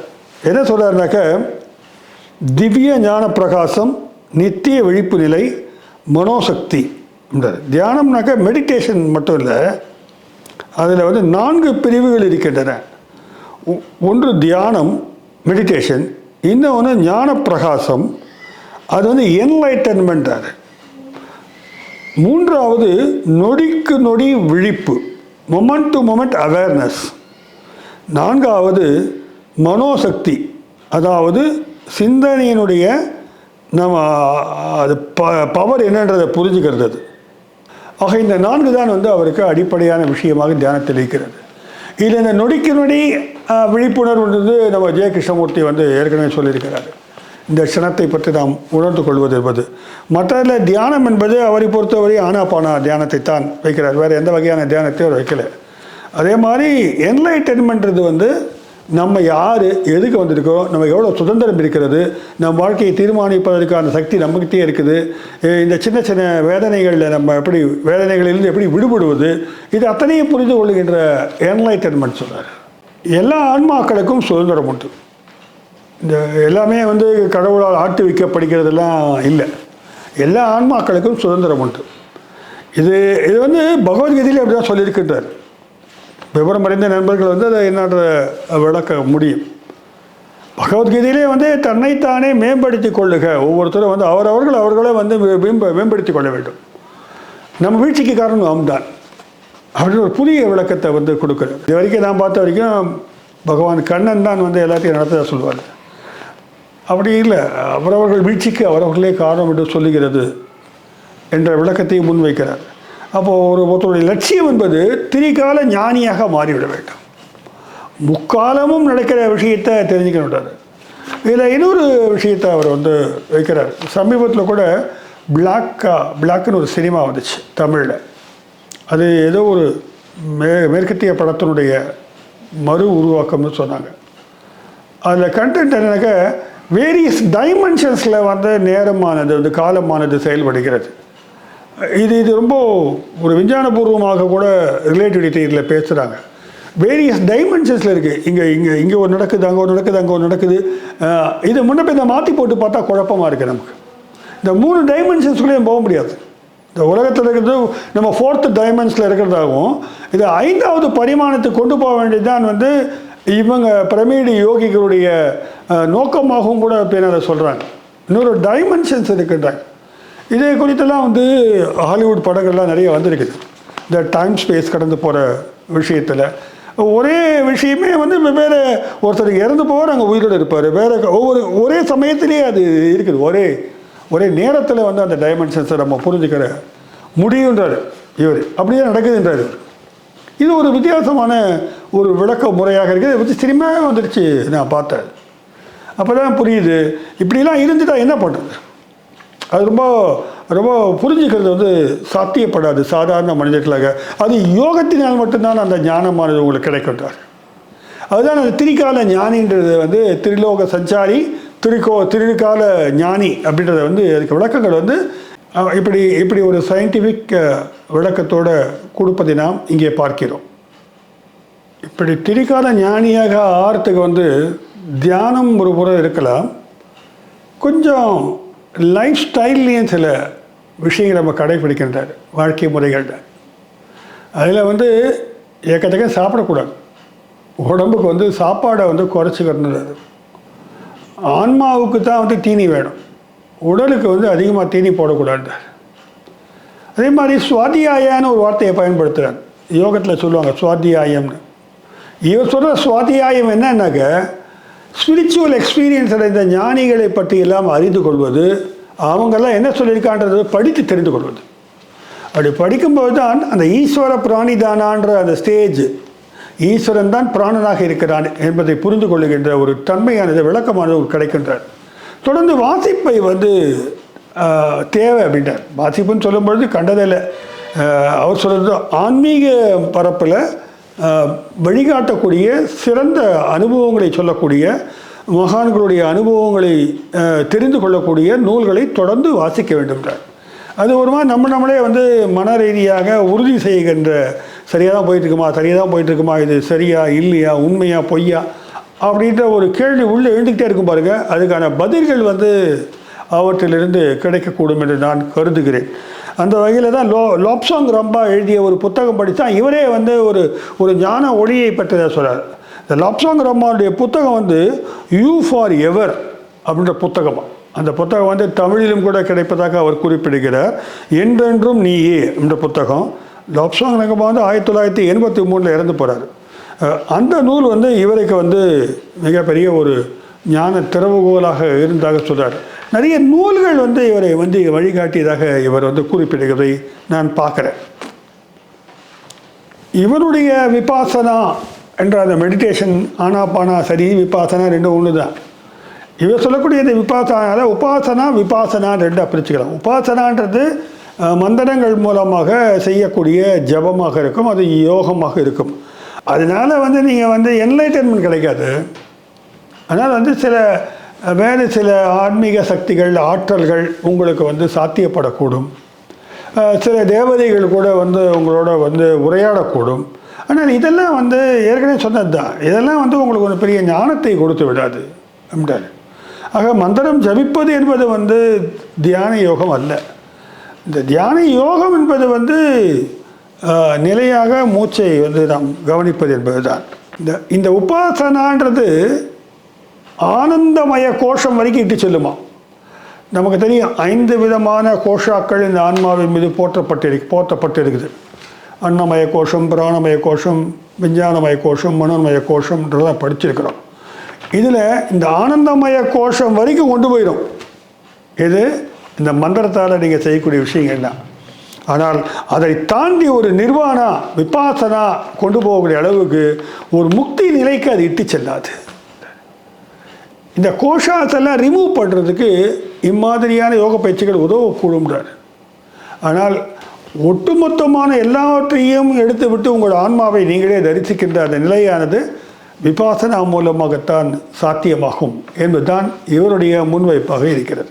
என்ன சொல்கிறாருனாக்க, திவ்ய ஞான பிரகாசம், நித்திய விழிப்பு நிலை, மனோசக்தி. தியானம்னாக்க மெடிடேஷன் மட்டும் இல்லை, அதில் வந்து 4 பிரிவுகள் இருக்கின்றன. ஒன்று தியானம், மெடிடேஷன். இன்னொன்று ஞான பிரகாசம், அது வந்து என்லைட்டன்மெண்ட். அது மூன்றாவது நொடிக்கு நொடி விழிப்பு, மொமெண்ட் டு மொமெண்ட் அவேர்னஸ். நான்காவது மனோசக்தி, அதாவது சிந்தனையினுடைய நம்ம அது பவர் என்னன்றதை புரிஞ்சுக்கிறது. அது ஆக இந்த 4 தான் வந்து அவருக்கு அடிப்படையான விஷயமாக தியானத்தில் இருக்கிறது. இதில் இந்த நொடிக்கு நொடி விழிப்புணர்வுன்றது நம்ம ஜெய கிருஷ்ணமூர்த்தி வந்து ஏற்கனவே சொல்லியிருக்கிறாரு. இந்த க்ஷணத்தை பற்றி நாம் உணர்ந்து கொள்வது என்பது. மற்றதில் தியானம் என்பது அவரை பொறுத்தவரை ஆனாபானா தியானத்தை தான் வைக்கிறார், வேறு எந்த வகையான தியானத்தையும் அவர் வைக்கலை. அதே மாதிரி என்லைட்டன்மென்றது வந்து நம்ம யார், எதுக்கு வந்திருக்கோம், நம்ம எவ்வளோ சுதந்திரம் இருக்கிறது, நம் வாழ்க்கையை தீர்மானிப்பதற்கான சக்தி நம்மகிட்டே இருக்குது, இந்த சின்ன சின்ன வேதனைகளில் நம்ம எப்படி வேதனைகளிலிருந்து எப்படி விடுபடுவது, இது அத்தனையும் புரிந்து கொள்ளுகின்ற என்லைட்டன்மெண்ட் சொல்கிறார். எல்லா ஆன்மாக்களுக்கும் சுதந்திரம் உண்டு. இந்த எல்லாமே வந்து கடவுளால் ஆட்டு வைக்கப்படுகிறதெல்லாம் இல்லை. எல்லா ஆன்மாக்களுக்கும் சுதந்திரம் உண்டு. இது வந்து பகவத்கீதையிலே அப்படி தான் சொல்லியிருக்கின்றார். விவரம் அறிந்த நண்பர்கள் வந்து அதை என்னன்ற விளக்க முடியும். பகவத்கீதையிலே வந்து தன்னைத்தானே மேம்படுத்தி கொள்ளுக, ஒவ்வொருத்தரும் வந்து அவர்களே வந்து மேம்படுத்தி கொள்ள வேண்டும். நம்ம வீழ்ச்சிக்கு காரணம் நாம் தான் அப்படின்னு ஒரு புதிய விளக்கத்தை வந்து கொடுக்குறாரு. இது வரைக்கும் நான் பார்த்த வரைக்கும் பகவான் கண்ணன் தான் வந்து எல்லாத்தையும் நடத்த சொல்லுவார். அப்படி இல்லை, அவரவர்கள் வீழ்ச்சிக்கு அவரவர்களே காரணம் என்று சொல்லுகிறது என்ற விளக்கத்தை முன்வைக்கிறார். அப்போது ஒருத்தருடைய லட்சியம் என்பது திரிகால ஞானியாக மாறிவிட வேண்டும், முக்காலமும் நடக்கிற விஷயத்தை தெரிஞ்சுக்கணுன்றார். இதில் இன்னொரு விஷயத்தை அவர் வைக்கிறார். சமீபத்தில் கூட பிளாக்குன்னு ஒரு சினிமா வந்துச்சு தமிழில். அது ஏதோ ஒரு மேற்கத்திய படத்தினுடைய மறு உருவாக்கம்னு சொன்னாங்க. அதில் கண்டென்ட் என்னன்னாக்கா வேரியஸ் டைமென்ஷன்ஸில் நேரமானது காலமானது செயல்படுகிறது. இது ரொம்ப ஒரு விஞ்ஞானபூர்வமாக கூட ரிலேட்டிவிட்டி இதில் பேசுகிறாங்க. வேரியஸ் டைமென்ஷன்ஸில் இருக்குது. இங்கே ஒரு நடக்குது, அங்கே ஒரு நடக்குது, அங்கே ஒரு நடக்குது. இது முன்னே இதை மாற்றி போட்டு பார்த்தா குழப்பமாக இருக்குது. நமக்கு இந்த 3 டைமென்ஷன்ஸ்குள்ளேயும் போக முடியாது. இந்த உலகத்தில் இருக்கிறது நம்ம 4th டைமென்ஷனில் இருக்கிறதாகவும் இது 5வது பரிமாணத்துக்கு கொண்டு போக வேண்டியதுதான் இவங்க பிரமிடு யோகிகளுடைய நோக்கமாகவும் கூட பின்னால் சொல்கிறாங்க. இன்னொரு டைமென்ஷன்ஸ் இருக்குன்றாங்க. இதே குறித்தெல்லாம் ஹாலிவுட் படங்கள்லாம் நிறைய வந்திருக்குது. இந்த டைம் ஸ்பேஸ் கடந்து போகிற விஷயத்தில் ஒரே விஷயமே வெவ்வேறு, ஒருத்தருக்கு இறந்து போவார், அங்கே உயிரோடு இருப்பார், ஒரே சமயத்திலே அது இருக்குது. ஒரே நேரத்தில் அந்த டைமென்ஷன்ஸை நம்ம புரிஞ்சுக்கிற முடியுன்றார் இவர். அப்படியே நடக்குதுன்றார் இவர். இது ஒரு வித்தியாசமான ஒரு விளக்க முறையாக இருக்குது. இதை பற்றி சினிமாவே வந்துடுச்சு, நான் பார்த்தேன். அப்போ தான் புரியுது இப்படிலாம் இருந்துட்டால் என்ன பண்ணுறது. அது ரொம்ப ரொம்ப புரிஞ்சுக்கிறது சாத்தியப்படாது சாதாரண மனிதர்களாக. அது யோகத்தினால் மட்டும்தான் அந்த ஞானமானது உங்களுக்கு கிடைக்கின்றார். அதுதான் அந்த திரிகால ஞானின்றது திரிலோக சஞ்சாரி, திரிகால ஞானி அப்படின்றத அதுக்கு விளக்கங்கள் இப்படி ஒரு சயின்டிஃபிக் விளக்கத்தோடு கொடுப்பதை நாம் இங்கே பார்க்கிறோம். இப்படி திரிகால ஞானியாக ஆகிறதுக்கு தியானம் ஒரு புறம் இருக்கலாம், கொஞ்சம் லைஃப் ஸ்டைல்லையும் சில விஷயங்களை நம்ம கடைபிடிக்கின்றார் வாழ்க்கை முறைகளில். அதில் ஏக்கத்தக்க சாப்பிடக்கூடாது, உடம்புக்கு சாப்பாடை குறைச்சிக்கிறதுன்றது. ஆன்மாவுக்கு தான் தீனி வேணும், உடலுக்கு அதிகமாக தீனி போடக்கூடாது. அதே மாதிரி சுவாத்தியாயான்னு ஒரு வார்த்தையை பயன்படுத்துகிறார். யோகத்தில் சொல்லுவாங்க சுவாத்தியாயம்னு. இவர் சொல்கிற சுவாத்தியாயம் என்னன்னாக்க ஸ்பிரிச்சுவல் எக்ஸ்பீரியன்ஸ் அடைந்த ஞானிகளை பற்றி எல்லாம் அறிந்து கொள்வது, அவங்கெல்லாம் என்ன சொல்லியிருக்கான்றது படித்து தெரிந்து கொள்வது. அப்படி படிக்கும்போது தான் அந்த ஈஸ்வர பிராணிதானான்ற அந்த ஸ்டேஜ், ஈஸ்வரன் தான் பிராணனாக இருக்கிறான் என்பதை புரிந்து கொள்ளுகின்ற ஒரு தன்மையானது விளக்கமானது கிடைக்கின்றார். தொடர்ந்து வாசிப்பை தேவை அப்படின்றார். வாசிப்புன்னு சொல்லும்பொழுது கண்டதில்லை, அவர் சொல்கிறது ஆன்மீக பரப்பில் வழிகாட்டக்கூடிய சிறந்த அனுபவங்களை சொல்லக்கூடிய மகான்களுடைய அனுபவங்களை தெரிந்து கொள்ளக்கூடிய நூல்களை தொடர்ந்து வாசிக்க வேண்டும்ன்றார். அது ஒரு மாதிரி நம்மளே மன ரீதியாக உறுதி செய்கின்ற, சரியாக தான் போயிட்டுருக்குமா, இது சரியா இல்லையா, உண்மையா பொய்யா அப்படின்ற ஒரு கேள்வி உள்ளே எழுந்துக்கிட்டே இருக்கும் பாருங்கள். அதுக்கான பதில்கள் அவற்றிலிருந்து கிடைக்கக்கூடும் என்று நான் கருதுகிறேன். அந்த வகையில் தான் லாப்சாங் ரம்பா எழுதிய ஒரு புத்தகம் படித்தா இவரே ஒரு ஞான ஒளியை பெற்றதாக சொல்கிறார். இந்த லாப்சாங் ரம்பாவுடைய புத்தகம் யூ ஃபார் எவர் அப்படின்ற புத்தகமாக. அந்த புத்தகம் தமிழிலும் கூட கிடைப்பதாக அவர் குறிப்பிடுகிறார். என்றென்றும் நீயே என்ற புத்தகம். லாப்சாங் ரம்பா 1983 இறந்து போகிறார். அந்த நூல் இவருக்கு மிகப்பெரிய ஒரு ஞான திறவுகோலாக இருந்ததாக சொல்கிறார். நிறைய நூல்கள் இவரை வழிகாட்டியதாக இவர் குறிப்பிடுகிறதை நான் பார்க்குறேன். இவருடைய விபாசனா என்ற அந்த மெடிடேஷன், ஆனாபானா சரி, விபாசனா ரெண்டும் ஒன்று தான். இவர் சொல்லக்கூடியது விபாசனால உபாசனா விபாசனா ரெண்டாக பிரிச்சுக்கலாம். உபாசனான்றது மந்திரங்கள் மூலமாக செய்யக்கூடிய ஜபமாக இருக்கும், அது யோகமாக இருக்கும். அதனால் நீங்கள் என்லைட்டன்மெண்ட் கிடைக்காது. அதனால் சில ஆன்மீக சக்திகள், ஆற்றல்கள் உங்களுக்கு சாத்தியப்படக்கூடும். சில தேவதைகள் கூட உங்களோட உரையாடக்கூடும். ஆனால் இதெல்லாம் ஏற்கனவே சொன்னது தான். இதெல்லாம் உங்களுக்கு ஒரு பெரிய ஞானத்தை கொடுத்து விடாது அப்படின்றாரு. ஆக மந்திரம் ஜபிப்பது என்பது தியான யோகம் அல்ல. இந்த தியான யோகம் என்பது நிலையாக மூச்சை நாம் கவனிப்பது என்பது தான். இந்த உபாசனான்றது ஆனந்தமய கோஷம் வரைக்கும் இட்டு செல்லுமா. நமக்கு தெரியும் 5 விதமான கோஷாக்கள் இந்த ஆன்மாவின் மீது போற்றப்பட்டிருக்குது. அன்னமய கோஷம், பிராணமய கோஷம், விஞ்ஞானமய கோஷம், மனோன்மய கோஷம்ன்றதான் படிச்சிருக்கிறோம். இதில் இந்த ஆனந்தமய கோஷம் வரைக்கும் கொண்டு போயிடும். இது இந்த மந்திரத்தால் நீங்கள் செய்யக்கூடிய விஷயங்கள்லாம். ஆனால் அதை தாண்டி ஒரு நிர்வாணா விபாசனா கொண்டு போகக்கூடிய அளவுக்கு ஒரு முக்தி நிலைக்கு அது இட்டு செல்லாது. இந்த கோஷாசெல்லாம் ரிமூவ் பண்ணுறதுக்கு இம்மாதிரியான யோக பயிற்சிகள் உதவக்கூடும்ன்றார். ஆனால் ஒட்டுமொத்தமான எல்லாவற்றையும் எடுத்து விட்டு உங்கள் ஆன்மாவை நீங்களே தரிசிக்கின்ற அந்த நிலையானது விபாசனா மூலமாகத்தான் சாத்தியமாகும் என்பதுதான் இவருடைய முன்வைப்பாக இருக்கிறது.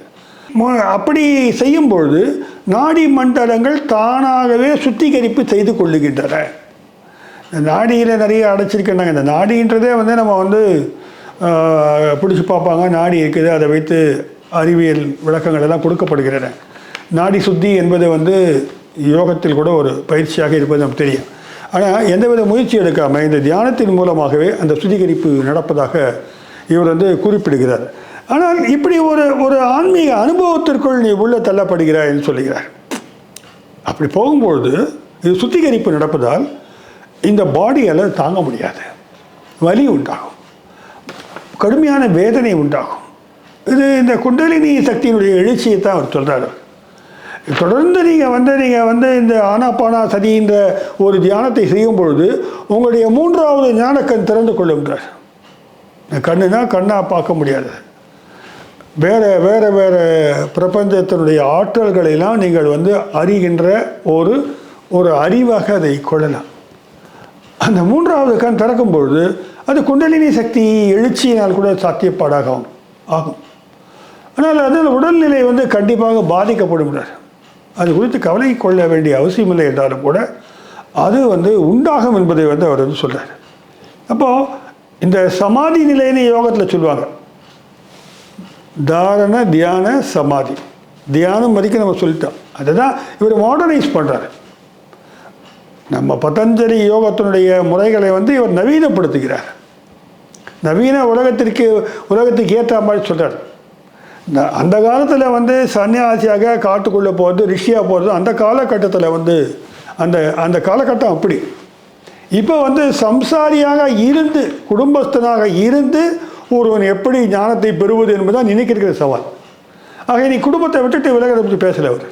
அப்படி செய்யும்பொழுது நாடி மண்டலங்கள் தானாகவே சுத்திகரிப்பு செய்து கொள்ளுகின்றன. நாடியில் நிறைய அடைச்சிருக்கின்றாங்க. இந்த நாடின்றதே நம்ம பிடிச்சி பார்ப்பாங்க. நாடி இருக்குது, அதை வைத்து அறிவியல் விளக்கங்கள் எல்லாம் கொடுக்கப்படுகின்றன. நாடி சுத்தி என்பது யோகத்தில் கூட ஒரு பயிற்சியாக இருப்பது நமக்கு தெரியும். ஆனால் எந்தவித முயற்சி எடுக்காமல் இந்த தியானத்தின் மூலமாகவே அந்த சுத்திகரிப்பு நடப்பதாக இவர் குறிப்பிடுகிறார். ஆனால் இப்படி ஒரு ஆன்மீக அனுபவத்திற்குள் நீ உள்ள தள்ளப்படுகிறாய் என்று சொல்லுகிறார். அப்படி போகும்பொழுது இது சுத்திகரிப்பு நடப்பதால் இந்த பாடியால் தாங்க முடியாது, வலி உண்டாகும், கடுமையான வேதனை உண்டாகும். இது இந்த குண்டலினி சக்தியினுடைய எழுச்சியை தான் அவர் சொல்கிறார். தொடர்ந்து நீங்கள் இந்த ஆனாபானா சதின்ற ஒரு தியானத்தை செய்யும் பொழுது உங்களுடைய மூன்றாவது ஞானக்கண் திறந்து கொள்ளுங்கிறார். கண்ணுனா கண்ணாக பார்க்க முடியாது, வேறு வேறு வேறு பிரபஞ்சத்தினுடைய ஆற்றல்களெல்லாம் நீங்கள் அறிகின்ற ஒரு அறிவாக அதை கொள்ளலாம். அந்த மூன்றாவது கண் திறக்கும் பொழுது அது குண்டலினி சக்தி எழுச்சியினால் கூட சாத்தியப்பாடாக ஆகும். ஆனால் அதில் உடல்நிலை கண்டிப்பாக பாதிக்கப்படுகிறார். அது குறித்து கவலை கொள்ள வேண்டிய அவசியமில்லை என்றாலும் கூட அது உண்டாகும் என்பதை அவர் சொல்கிறார். அப்போது இந்த சமாதி நிலைன்னு யோகத்தில் சொல்லுவாங்க, தாரண தியான சமாதி. தியானம் வரைக்கும் நம்ம சொல்லிட்டோம். அதை தான் இவர் மாடர்னைஸ் பண்ணுறாரு. நம்ம பதஞ்சலி யோகத்தினுடைய முறைகளை இவர் நவீனப்படுத்துகிறார். நவீன உலகத்துக்கு ஏற்ற மாதிரி சொல்கிறார். அந்த காலத்தில் சன்னியாசியாக காட்டுக்குள்ளே போகிறது, ரிஷியாக போகிறது, அந்த காலகட்டத்தில் அந்த காலகட்டம் அப்படி. இப்போ சம்சாரியாக இருந்து குடும்பஸ்தனாக இருந்து ஒருவன் எப்படி ஞானத்தை பெறுவது என்பதுதான் நினைக்கிற சவால். ஆக நீ குடும்பத்தை விட்டுட்டு விலகிறத பற்றி பேசலை அவர்.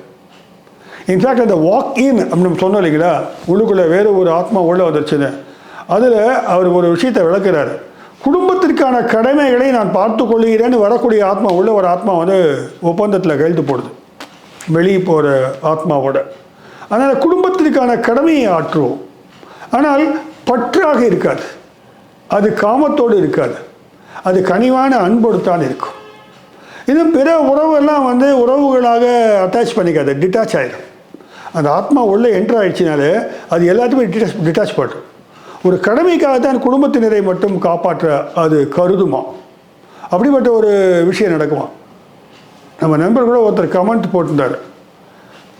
இன்ஃபேக்ட் அந்த வாக் இன் அப்படின்னு சொன்னோம் இல்லைங்களா, உள்ளுக்குள்ளே வேறு ஒரு ஆத்மா உள்ளே வந்துருச்சுன்னு, அதில் அவர் ஒரு விஷயத்தை விளக்குறாரு. குடும்பத்திற்கான கடமைகளை நான் பார்த்து கொள்கிறேன்னு வரக்கூடிய ஆத்மா உள்ள ஒரு ஆத்மா ஒப்பந்தத்தில் கையெழுத்து போடுது வெளியே போகிற ஆத்மாவோட. அதனால் குடும்பத்திற்கான கடமையை ஆற்றுவோம். ஆனால் பற்றாக இருக்காது, அது காமத்தோடு இருக்காது, அது கனிவான அன்போடுத்தான் இருக்கும். இன்னும் பிற உறவெல்லாம் உறவுகளாக அட்டாச் பண்ணிக்காது, டிட்டாச் ஆகிடும். அந்த ஆத்மா உள்ளே என்ட்ரு ஆகிடுச்சினாலே அது எல்லாத்துக்குமே டிட்டாச் பண்ணும். ஒரு கடமைக்காகத்தான் குடும்பத்தினரை மட்டும் காப்பாற்ற அது கருதுமா. அப்படிப்பட்ட ஒரு விஷயம் நடக்குமா. நம்ம நண்பர் கூட ஒருத்தர் கமெண்ட் போட்டிருந்தார்.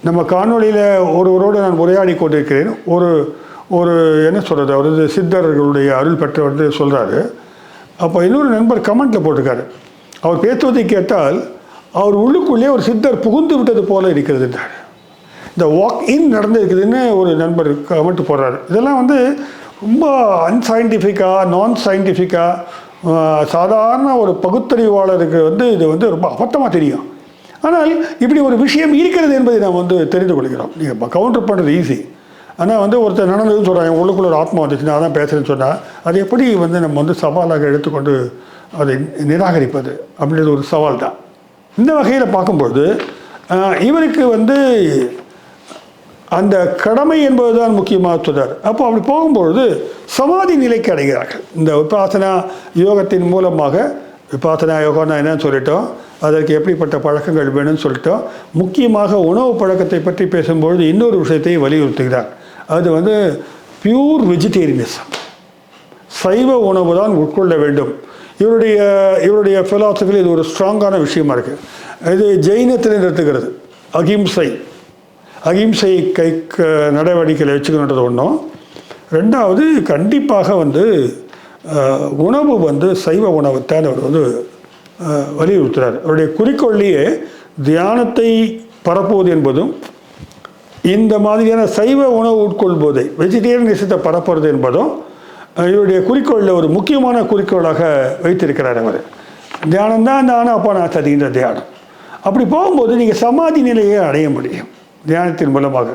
நம்ம காணொலியில் ஒருவரோடு நான் உரையாடி கொண்டிருக்கிறேன். ஒரு என்ன சொல்கிறது, அவர் சித்தர்களுடைய அருள் பெற்றவர் சொல்கிறாரு. அப்போ இன்னொரு நண்பர் கமெண்ட்டில் போட்டிருக்காரு, அவர் பேசுவதை கேட்டால் அவர் உள்ளுக்குள்ளே ஒரு சித்தர் புகுந்து விட்டது போல இருக்கிறது என்றார். இந்த வாக் இன் நடந்திருக்குதுன்னு ஒரு நண்பர் கமெண்ட் போடுறாரு. இதெல்லாம் ரொம்ப அன்சைன்டிஃபிக்காக, நான் சயின்டிஃபிக்காக சாதாரண ஒரு பகுத்தறிவாளருக்கு இது ரொம்ப அபத்தமாக தெரியும். ஆனால் இப்படி ஒரு விஷயம் இருக்கிறது என்பதை நாம் தெரிந்து கொள்கிறோம். நீங்கள் கவுண்டர் பண்ணுறது ஈஸி. ஆனால் ஒருத்தர் நடந்ததுன்னு சொல்கிறாங்க, உள்ளுக்குள்ள ஒரு ஆத்மா வந்துச்சுன்னா அதான் பேசுகிறேன்னு சொன்னால் அது எப்படி நம்ம சவாலாக எடுத்துக்கொண்டு அதை நிராகரிப்பது அப்படின்றது ஒரு சவால் தான். இந்த வகையில் பார்க்கும்பொழுது இவருக்கு அந்த கடமை என்பதுதான் முக்கியமாக சொல்கிறார். அப்போ அப்படி போகும்பொழுது சமாதி நிலைக்கு அடைகிறார்கள். இந்த விபாசனா யோகத்தின் மூலமாக, விபாசனா யோகம்னா என்னன்னு சொல்லிட்டோம், அதற்கு எப்படிப்பட்ட பழக்கங்கள் வேணும்னு சொல்லிட்டோம். முக்கியமாக உணவு பழக்கத்தை பற்றி பேசும்பொழுது இன்னொரு விஷயத்தை வலியுறுத்துகிறார். அது பியூர் வெஜிடேரியனிசம், சைவ உணவு தான் உட்கொள்ள வேண்டும். இவருடைய ஃபிலாசபியில் இது ஒரு ஸ்ட்ராங்கான விஷயமா இருக்குது. இது ஜெயினத்தில் எடுத்துக்கிறது. அகிம்சை நடவடிக்கையில் வச்சுக்கணுன்றது ஒன்றும். ரெண்டாவது கண்டிப்பாக உணவு சைவ உணவுத்தான் அவர் வலியுறுத்துகிறார். அவருடைய குறிக்கோள்லேயே தியானத்தை பரப்புவது என்பதும் இந்த மாதிரியான சைவ உணவு உட்கொள்வதை வெஜிடேரியனிசத்தை பரப்புறது என்பதும் இவருடைய குறிக்கோளில் ஒரு முக்கியமான குறிக்கோளாக வைத்திருக்கிறார் அவர். தியானம் தான் அந்த ஆனாபானசதின்ற தியானம். அப்படி போகும்போது நீங்கள் சமாதி நிலையை அடைய முடியும் தியானத்தின் மூலமாக.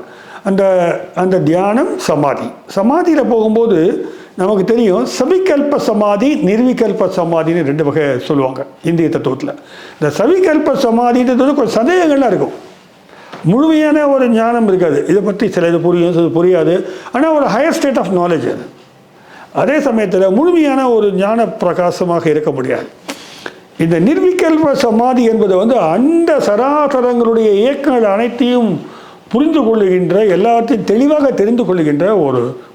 அந்த அந்த தியானம் சமாதி. சமாதியில் போகும்போது நமக்கு தெரியும் சவிகல்ப சமாதி, நிர்விகல்ப சமாதின்னு 2 வகை சொல்லுவாங்க இந்திய தத்துவத்தில். இந்த சவிகல்ப சமாதின்றது கொஞ்சம் சந்தேகங்கள்லாம் இருக்கும். முழுமையான ஒரு ஞானம் இருக்காது. இதை பற்றி சில இது புரியும், சில புரியாது. ஆனால் ஒரு ஹையர் ஸ்டேட் ஆஃப் நாலேஜ் அது. அதே சமயத்தில் முழுமையான ஒரு ஞான பிரகாசமாக இருக்க முடியாது. இந்த நிர்விகல்ப சமாதி என்பது அந்த சராசரங்களுடைய இயக்கங்கள் அனைத்தையும் புரிந்து கொள்ளுகின்ற, எல்லாத்தையும் தெளிவாக தெரிந்து கொள்ளுகின்ற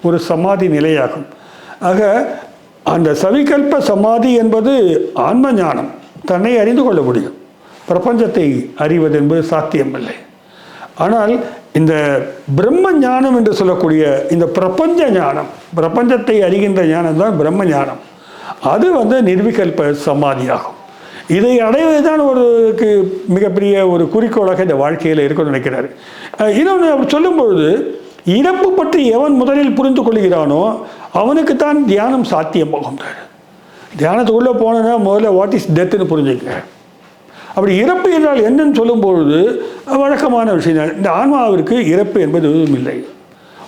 ஒரு சமாதி நிலையாகும். ஆக அந்த சவிகல்ப சமாதி என்பது ஆன்ம ஞானம். தன்னை அறிந்து கொள்ள முடியும். பிரபஞ்சத்தை அறிவது என்பது சாத்தியமில்லை. ஆனால் இந்த பிரம்ம ஞானம் என்று சொல்லக்கூடிய இந்த பிரபஞ்ச ஞானம், பிரபஞ்சத்தை அறிகின்ற ஞானம் தான் பிரம்ம ஞானம். அது நிர்விகல்ப சமாதியாகும். இதை அடைவதுதான் ஒருக்கு மிகப்பெரிய ஒரு குறிக்கோளாக இந்த வாழ்க்கையில் இருக்குன்னு நினைக்கிறாரு. இன்னொன்று அவர் சொல்லும்பொழுது, இறப்பு பற்றி எவன் முதலில் புரிந்து கொள்கிறானோ அவனுக்குத்தான் தியானம் சாத்தியமாகும். தியானத்துக்குள்ளே போனோன்னா முதல்ல வாட் இஸ் டெத்துன்னு புரிஞ்சுக்க. அப்படி இறப்பு என்றால் என்னன்னு சொல்லும்பொழுது வழக்கமான விஷயம் தான். இந்த ஆன்மாவிற்கு இறப்பு என்பது எதுவும் இல்லை.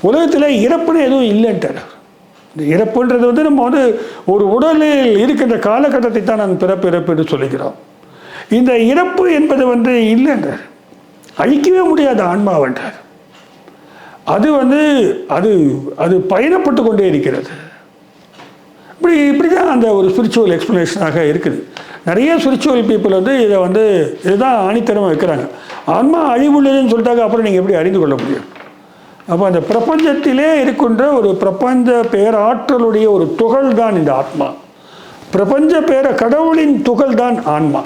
உலகத்தில் இறப்புன்னு எதுவும் இல்லைன்ட்டார். இந்த இறப்புன்றது நம்ம ஒரு உடலில் இருக்கின்ற காலகட்டத்தை தான் நான் பிறப்பு இறப்பு என்று சொல்லுகிறோம். இந்த இறப்பு என்பது இல்லைன்றார். அழிக்கவே முடியாத ஆன்மாவென்றார். அது அது அது பயணப்பட்டு கொண்டே இருக்கிறது. இப்படி தான் அந்த ஒரு ஸ்பிரிச்சுவல் எக்ஸ்ப்ளனேஷனாக இருக்குது. நிறைய ஸ்பிரிச்சுவல் பீப்புள் இதுதான் ஆணித்தரமாக வைக்கிறாங்க. ஆன்மா அழிவுள்ளதுன்னு சொல்லிட்டாங்க, அப்புறம் நீங்கள் எப்படி அறிந்து கொள்ள முடியும்? அப்போ அந்த பிரபஞ்சத்திலே இருக்கின்ற ஒரு பிரபஞ்ச பேராற்றலுடைய ஒரு துகள் தான் இந்த ஆத்மா. பிரபஞ்ச கடவுளின் துகள் தான் ஆன்மா.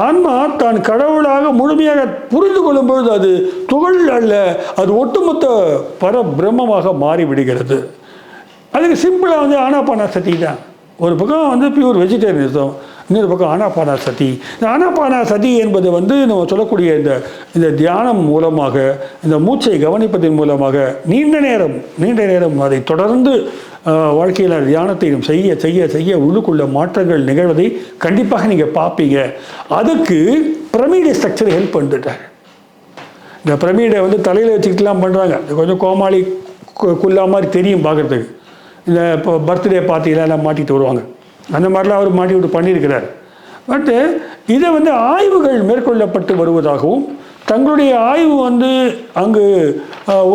ஆன்மா தான் கடவுளாக முழுமையாக புரிந்து கொள்ளும்பொழுது அது துகள் அல்ல, அது ஒட்டுமொத்த பரபிரம்மமாக மாறிவிடுகிறது. அதுக்கு சிம்பிளாக ஆனாபானசதி தான். ஒரு பக்கம் பியூர் வெஜிடேரியனிசம், இன்னொரு பக்கம் ஆனாபானசதி. இந்த ஆனாபானசதி என்பது நம்ம சொல்லக்கூடிய இந்த தியானம் மூலமாக, இந்த மூச்சை கவனிப்பதன் மூலமாக நீண்ட நேரம் அதை தொடர்ந்து வாழ்க்கையில் தியானத்தை செய்ய செய்ய செய்ய உள்ளுக்குள்ள மாற்றங்கள் நிகழ்வதை கண்டிப்பாக நீங்கள் பார்ப்பீங்க. அதுக்கு பிரமிடு ஸ்ட்ரக்சர் ஹெல்ப் பண்ணிட்டார். இந்த பிரமிடை தலையில் வச்சுக்கிட்டுலாம் பண்ணுறாங்க. கொஞ்சம் கோமாளி குல்லா மாதிரி தெரியும் பார்க்குறதுக்கு. இந்த இப்போ பர்த்டே பார்ட்டிலாம் மாட்டிகிட்டு வருவாங்க. அந்த மாதிரிலாம் அவர் மாட்டி விட்டு பண்ணியிருக்கிறார். பட்டு இதை ஆய்வுகள் மேற்கொள்ளப்பட்டு வருவதாகவும், தங்களுடைய ஆய்வு அங்கு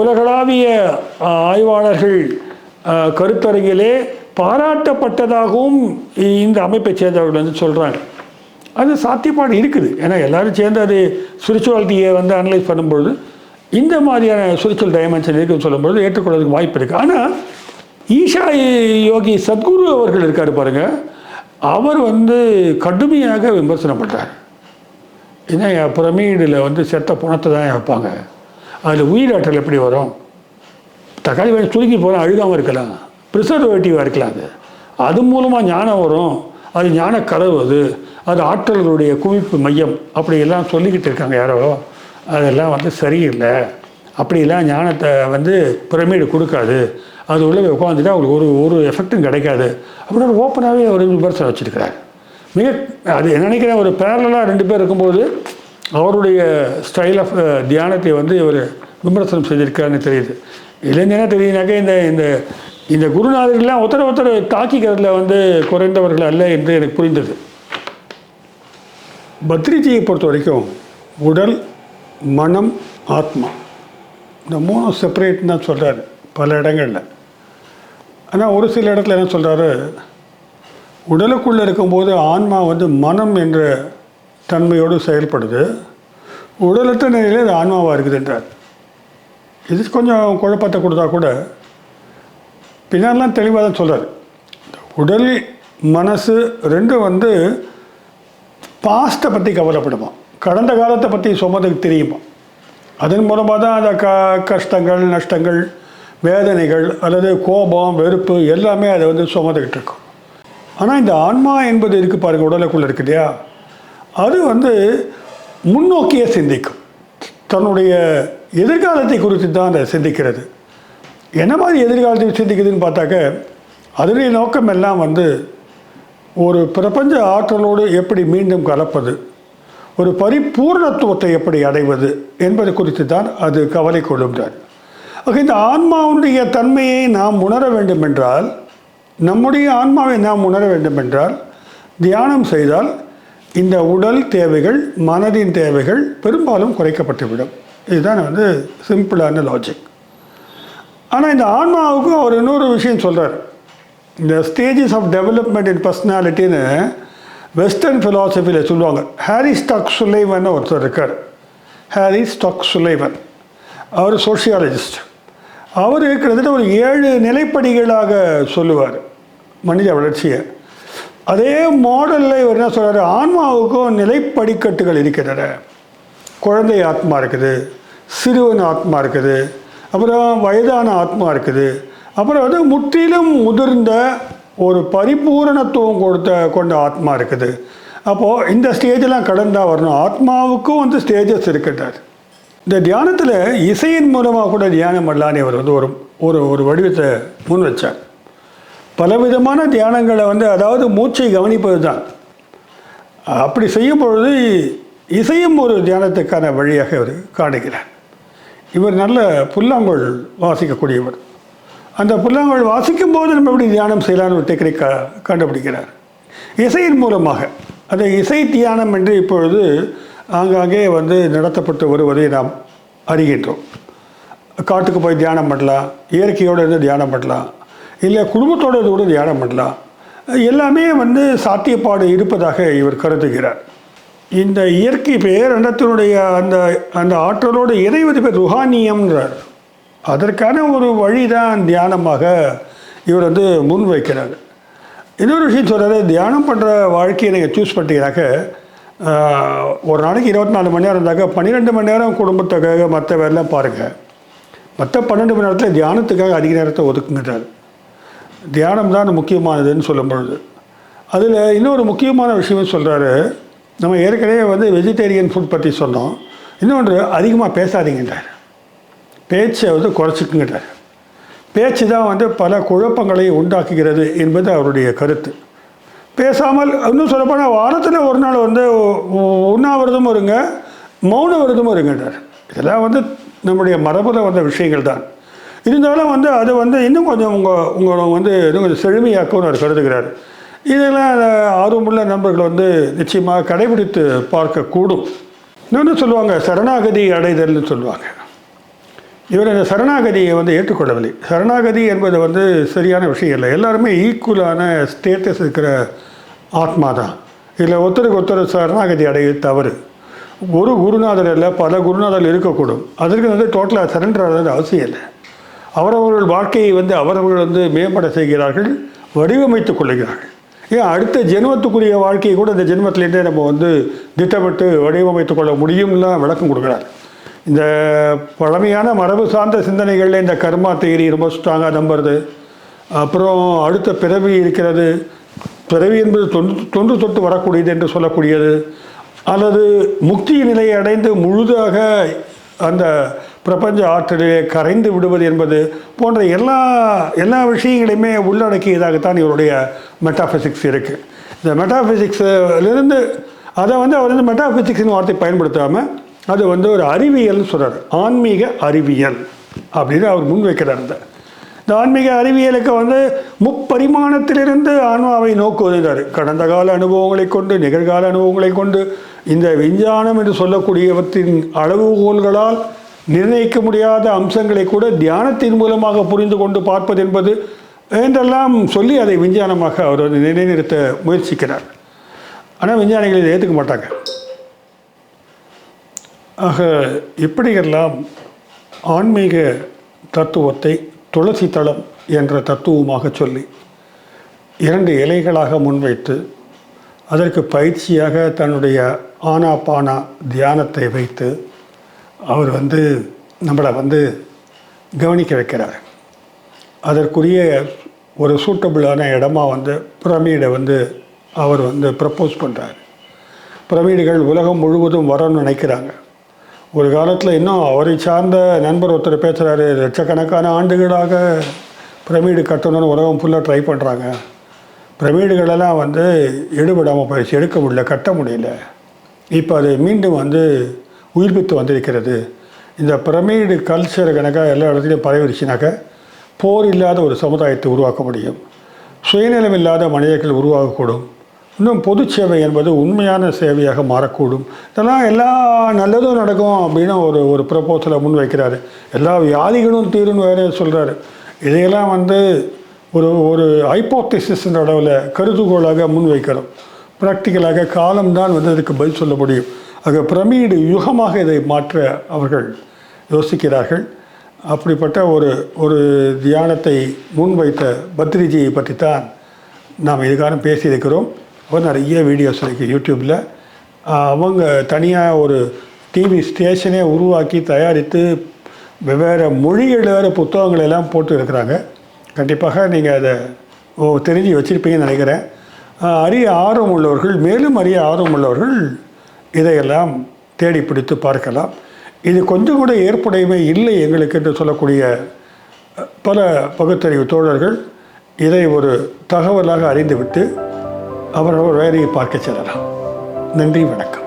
உலகளாவிய ஆய்வாளர்கள் கருத்தரங்கிலே பாராட்டப்பட்டதாகவும் இந்த அமைப்பை சேர்ந்தவர்கள் சொல்கிறாங்க. அது சாத்தியப்பாடு இருக்குது. ஏன்னா எல்லோரும் சேர்ந்து அது ஸ்பிரிச்சுவாலிட்டியை அனலைஸ் பண்ணும்பொழுது இந்த மாதிரியான ஸ்பிரிச்சுவல் டைமென்ஷன் இருக்குன்னு சொல்லும்பொழுது ஏற்றுக்கொள்வதற்கு வாய்ப்பு இருக்குது. ஆனால் ஈஷா யோகி சத்குரு அவர்கள் இருக்கார் பாருங்கள், அவர் கடுமையாக விமர்சனம் பண்ணுறார். ஏன்னா பிரமிடில் செத்த பணத்தை தான் வைப்பாங்க, அதில் உயிராற்றல் எப்படி வரும்? தக்காளி வாங்கி சுருக்கி போகிறோம், அழுகாமல் இருக்கலாம், ப்ரிசர்வேட்டிவாக இருக்கலாம். அது மூலமாக ஞானம் வரும், அது ஞான கதவு, அது ஆற்றல்களுடைய குவிப்பு மையம், அப்படியெல்லாம் சொல்லிக்கிட்டு இருக்காங்க யாரோ. அதெல்லாம் சரியில்லை. அப்படிலாம் ஞானத்தை பிரமிடு கொடுக்காது. அது உள்ளே உட்காந்துட்டு அவங்களுக்கு ஒரு எஃபெக்டும் கிடைக்காது அப்படின்னு ஓப்பனாகவே ஒரு விமர்சனம் வச்சுருக்கிறார். அது நினைக்கிறேன், ஒரு பேரலாக 2 பேர் இருக்கும்போது அவருடைய ஸ்டைல் ஆஃப் தியானத்தை இவர் விமர்சனம் செஞ்சுருக்காருன்னு தெரியுது. இல்லைன்னு என்ன தெரியுதுனாக்கா, இந்த இந்த குருநாதர்கள்லாம் ஒருத்தர் தாக்கிக்கிறதுல குறைந்தவர்கள் அல்ல என்று எனக்கு புரிந்தது. பத்ரிஜியை பொறுத்த வரைக்கும் உடல், மனம், ஆத்மா இந்த 3 செப்பரேட்னு தான் சொல்கிறாரு பல இடங்களில். ஆனால் ஒரு சில இடத்துல என்ன சொல்கிறாரு, உடலுக்குள்ளே இருக்கும்போது ஆன்மா மனம் என்ற தன்மையோடு செயல்படுது, உடலற்ற நிலையில் அது ஆன்மாவாக இருக்குதுன்றார். இது கொஞ்சம் குழப்பத்தை கொடுத்தா கூட பின்னாலாம் தெளிவாக தான் சொல்கிறார். உடல் மனசு 2 பாஸ்ட்டை பற்றி கவலைப்படுமா, கடந்த காலத்தை பற்றி சுமதுக்கு தெரியுமா. அதன் மூலமாக தான் அந்த கஷ்டங்கள், நஷ்டங்கள், வேதனைகள் அல்லது கோபம், வெறுப்பு எல்லாமே அதை சுமந்துக்கிட்டு இருக்கும். ஆனால் இந்த ஆன்மா என்பது இருக்குது பாருங்கள், உடலுக்குள்ளே இருக்கு இல்லையா, அது முன்னோக்கியே சிந்திக்கும். தன்னுடைய எதிர்காலத்தை குறித்து தான் அதை சிந்திக்கிறது. என்ன மாதிரி எதிர்காலத்தை சிந்திக்குதுன்னு பார்த்தாக்க, அதனுடைய நோக்கம் எல்லாம் வந்து ஒரு பிரபஞ்ச ஆற்றலோடு எப்படி மீண்டும் கலப்பது, ஒரு பரிபூர்ணத்துவத்தை எப்படி அடைவது என்பது குறித்து தான் அது கவலை கொள்ளுகிறார். ஆக இந்த ஆன்மாவுடைய தன்மையை நாம் உணர வேண்டுமென்றால், நம்முடைய ஆன்மாவை நாம் உணர வேண்டுமென்றால் தியானம் செய்தால் இந்த உடல் தேவைகள், மனதின் தேவைகள் பெரும்பாலும் குறைக்கப்பட்டுவிடும். இதுதான் வந்து சிம்பிளான லாஜிக். ஆனால் இந்த ஆன்மாவுக்கு அவர் இன்னொரு விஷயம் சொல்கிறார். இந்த ஸ்டேஜஸ் ஆஃப் டெவலப்மெண்ட் இன் பர்சனாலிட்டின்னு வெஸ்டர்ன் ஃபிலாசபியில் சொல்லுவாங்க. ஹாரி ஸ்டாக் சுலைவன் ஒருத்தர் இருக்கார். ஹாரி ஸ்டாக் சுலைவன், அவர் சோஷியாலஜிஸ்ட். அவர் கிட்டத்தட்ட ஒரு 7 நிலைப்படிகளாக சொல்லுவார் மனித வளர்ச்சியை. அதே மாடலில் இவர் என்ன சொல்கிறார், ஆன்மாவுக்கும் நிலைப்படிக்கட்டுகள் இருக்கின்றன. குழந்தை ஆத்மா இருக்குது, சிறுவன் ஆத்மா இருக்குது, அப்புறம் வயதான ஆத்மா இருக்குது, அப்புறம் வந்து முற்றிலும் முதிர்ந்த ஒரு பரிபூரணத்துவம் கொண்ட ஆத்மா இருக்குது. அப்போது இந்த ஸ்டேஜெலாம் கடந்தால் வரணும். ஆத்மாவுக்கும் வந்து ஸ்டேஜஸ் இருக்கின்றார். இந்த தியானத்தில் இசையின் மூலமாக கூட தியானம் பண்ணலான்னு அவர் வந்து ஒரு வடிவத்தை முன் வச்சார். பலவிதமான தியானங்களை வந்து, அதாவது மூச்சை கவனிப்பது தான். அப்படி செய்யும் பொழுது இசையும் ஒரு தியானத்துக்கான வழியாக இவர் காணுகிறார். இவர் நல்ல புல்லாங்குழல் வாசிக்கக்கூடியவர். அந்த புல்லாங்குழல் வாசிக்கும் போது நம்ம எப்படி தியானம் செய்யலான்னு ஒரு டெக்னிக் கண்டுபிடிக்கிறார் இசையின் மூலமாக. அந்த இசை தியானம் என்று இப்பொழுது ஆங்காங்கே வந்து நடத்தப்பட்டு வருவதை நாம் அறிகின்றோம். காட்டுக்கு போய் தியானம் பண்ணலாம், இயற்கையோடு இருந்து தியானம் பண்ணலாம், இல்லை குடும்பத்தோடு கூட தியானம் பண்ணலாம். எல்லாமே வந்து சாத்தியப்பாடு இருப்பதாக இவர் கருதுகிறார். இந்த இயற்கை பேரண்டத்தினுடைய அந்த ஆற்றலோடு இணைவது பேர் ருஹானியம்ன்றார். அதற்கான ஒரு வழி தான் தியானமாக இவர் வந்து முன் வைக்கிறார். இன்னொரு விஷயம் சொல்கிறாரு, தியானம் பண்ணுற வாழ்க்கையை நீங்கள் சூஸ் பண்ணிட்டீங்கன்னாக்க ஒரு நாளைக்கு 24 மணி நேரம் இருந்தாக்க 12 மணி நேரம் குடும்பத்துக்காக மற்ற வேலைலாம் பாருங்கள், மற்ற 12 மணி நேரத்தில் தியானத்துக்காக அதிக நேரத்தை ஒதுக்குங்கிறார். தியானம் தான் முக்கியமானதுன்னு சொல்லும் பொழுது அதில் இன்னொரு முக்கியமான விஷயம் சொல்கிறாரு. நம்ம ஏற்கனவே வந்து வெஜிடேரியன் ஃபுட் பற்றி சொன்னோம். இன்னொன்று, அதிகமாக பேசாதீங்கன்றார். பேச்சை வந்து குறைச்சிக்குங்கிறார். பேச்சு தான் வந்து பல குழப்பங்களை உண்டாக்குகிறது என்பது அவருடைய கருத்து. பேசாமல், இன்னும் சொல்லப்போனால் வாரத்தில் ஒரு நாள் வந்து உண்ணாவிரதமும் இருங்க, மௌன விரதமும் இருங்கன்றார். இதெல்லாம் வந்து நம்முடைய மரபில் வந்த விஷயங்கள் தான். இருந்தாலும் வந்து அது வந்து இன்னும் கொஞ்சம் உங்களை வந்து இன்னும் கொஞ்சம் செழுமையாக்கும்னு அவர் கருதுகிறார். இதெல்லாம் ஆர்வமுள்ள நண்பர்கள் வந்து நிச்சயமாக கடைபிடித்து பார்க்கக்கூடும். இன்னொன்று சொல்லுவாங்க, சரணாகதி அடைதல்னு சொல்லுவாங்க. இவர் இந்த சரணாகதியை வந்து ஏற்றுக்கொள்ளவில்லை. சரணாகதி என்பது வந்து சரியான விஷயம் இல்லை. எல்லாருமே ஈக்குவலான ஸ்டேட்டஸ் இருக்கிற ஆத்மா தான். இதில் ஒருத்தருக்கு ஒருத்தர் சரணாகதி அடைவது தவறு. ஒரு குருநாதர் இல்லை, பல குருநாதர்கள் இருக்கக்கூடும். அதற்கு வந்து டோட்டலாக சரண்டர் ஆகிறது அவசியம் இல்லை. அவரவர்கள் வாழ்க்கையை வந்து அவரவர்கள் வந்து மேம்பட செய்கிறார்கள், வடிவமைத்துக் கொள்ளுகிறார்கள். ஏன் அடுத்த ஜென்மத்துக்குரிய வாழ்க்கையை கூட இந்த ஜென்மத்திலேருந்தே நம்ம வந்து திட்டமிட்டு வடிவமைத்துக் கொள்ள முடியும்லாம் விளக்கம் கொடுக்குறார். இந்த பழமையான மரபு சார்ந்த சிந்தனைகளில் இந்த கர்மா தியரி ரொம்ப ஸ்ட்ராங்காக நம்புறது, அப்புறம் அடுத்த பிறவி இருக்கிறது, பிறவி என்பது தொன்று தொட்டு வரக்கூடியது என்று சொல்லக்கூடியது, அல்லது முக்தி நிலையை அடைந்து முழுதாக அந்த பிரபஞ்ச ஆற்றலிலே கரைந்து விடுவது என்பது போன்ற எல்லா விஷயங்களையுமே உள்ளடக்கியதாகத்தான் இவருடைய மெட்டாஃபிசிக்ஸ் இருக்குது. இந்த மெட்டாஃபிசிக்ஸிலிருந்து அதை வந்து அவர் வந்து மெட்டாஃபிசிக்ஸ்னு வார்த்தை பயன்படுத்தாமல் அது வந்து ஒரு அறிவியல்னு சொல்கிறார். ஆன்மீக அறிவியல் அப்படின்னு அவர் முன்வைக்கிறார். இந்த ஆன்மீக அறிவியலுக்கு வந்து முப்பரிமாணத்திலிருந்து ஆன்மாவை நோக்குவதுங்கிறார். கடந்த கால அனுபவங்களை கொண்டு, நிகழ்கால அனுபவங்களை கொண்டு, இந்த விஞ்ஞானம் என்று சொல்லக்கூடியவற்றின் அளவுகோல்களால் நிர்ணயிக்க முடியாத அம்சங்களை கூட தியானத்தின் மூலமாக புரிந்து கொண்டு பார்ப்பது என்பது என்றெல்லாம் சொல்லி அதை விஞ்ஞானமாக அவர் வந்து நிலைநிறுத்த முயற்சிக்கிறார். ஆனால் விஞ்ஞானிகள் இதை ஏற்றுக்க மாட்டாங்க. ஆக இப்படியெல்லாம் ஆன்மீக தத்துவத்தை துளசி தளம் என்ற தத்துவமாக சொல்லி 2 இலைகளாக முன்வைத்து அதற்கு பயிற்சியாக தன்னுடைய ஆனாபானா தியானத்தை வைத்து அவர் வந்து நம்மளை வந்து கவனிக்க வைக்கிறார். அதற்குரிய ஒரு சூட்டபிளான இடமா வந்து பிரமிடை வந்து அவர் வந்து ப்ரப்போஸ் பண்ணுறார். பிரமிடுகள் உலகம் முழுவதும் வரணும்னு நினைக்கிறாங்க. ஒரு காலத்தில் இன்னும் அவரை சார்ந்த நண்பர் ஒருத்தர் பேசுகிறாரு, லட்சக்கணக்கான ஆண்டுகளாக பிரமிடு கட்டணும்னு உலகம் ஃபுல்லாக ட்ரை பண்ணுறாங்க. பிரமிடுகளெல்லாம் எடுபடாமல் போயிடுச்சு, எடுக்க முடியல, கட்ட முடியல. இப்போ அது மீண்டும் உயிர்ப்பித்து வந்திருக்கிறது. இந்த பிரமிடு கல்ச்சர் கணக்காக எல்லா இடத்துலையும் பரவிடுச்சுனாக்க போர் இல்லாத ஒரு சமுதாயத்தை உருவாக்க முடியும். சுயநலம் இல்லாத மனிதர்கள் உருவாகக்கூடும். இன்னும் பொது சேவை என்பது உண்மையான சேவையாக மாறக்கூடும். இதெல்லாம் எல்லா நல்லதும் நடக்கும் அப்படின்னு ஒரு ப்ரப்போசலை முன்வைக்கிறாரு. எல்லா வியாதிகளும் தீருன்னு வேறு சொல்கிறாரு. இதையெல்லாம் ஒரு ஹைப்போதேசிஸ் அளவில் கருதுகோளாக முன்வைக்கிறோம். ப்ராக்டிக்கலாக காலம்தான் அதுக்கு பதில் சொல்ல முடியும். ஆக பிரமிடு யுகமாக இதை மாற்ற அவர்கள் யோசிக்கிறார்கள். அப்படிப்பட்ட ஒரு தியானத்தை முன்வைத்த பத்ரிஜியை பற்றி தான் நாம் இதுக்காரம் பேசியிருக்கிறோம். அவர் நிறைய வீடியோஸ் இருக்குது யூடியூப்பில். அவங்க தனியாக ஒரு டிவி ஸ்டேஷனே உருவாக்கி தயாரித்து வெவ்வேறு மொழிகளில் வேறு புத்தகங்கள் எல்லாம் போட்டு இருக்கிறாங்க. கண்டிப்பாக நீங்கள் அதை தெரிஞ்சு வச்சுருப்பீங்கன்னு நினைக்கிறேன். அறிய ஆர்வம் உள்ளவர்கள், மேலும் அறிய ஆர்வம் உள்ளவர்கள் இதையெல்லாம் தேடி பிடித்து பார்க்கலாம். இது கொஞ்சம் கூட ஏற்புடைமை இல்லை எங்களுக்கு என்று சொல்லக்கூடிய பல பகுத்தறிவு தோழர்கள் இதை ஒரு தகவலாக அறிந்துவிட்டு அவர்கள் வேலையை பார்க்க செல்லலாம். நன்றி, வணக்கம்.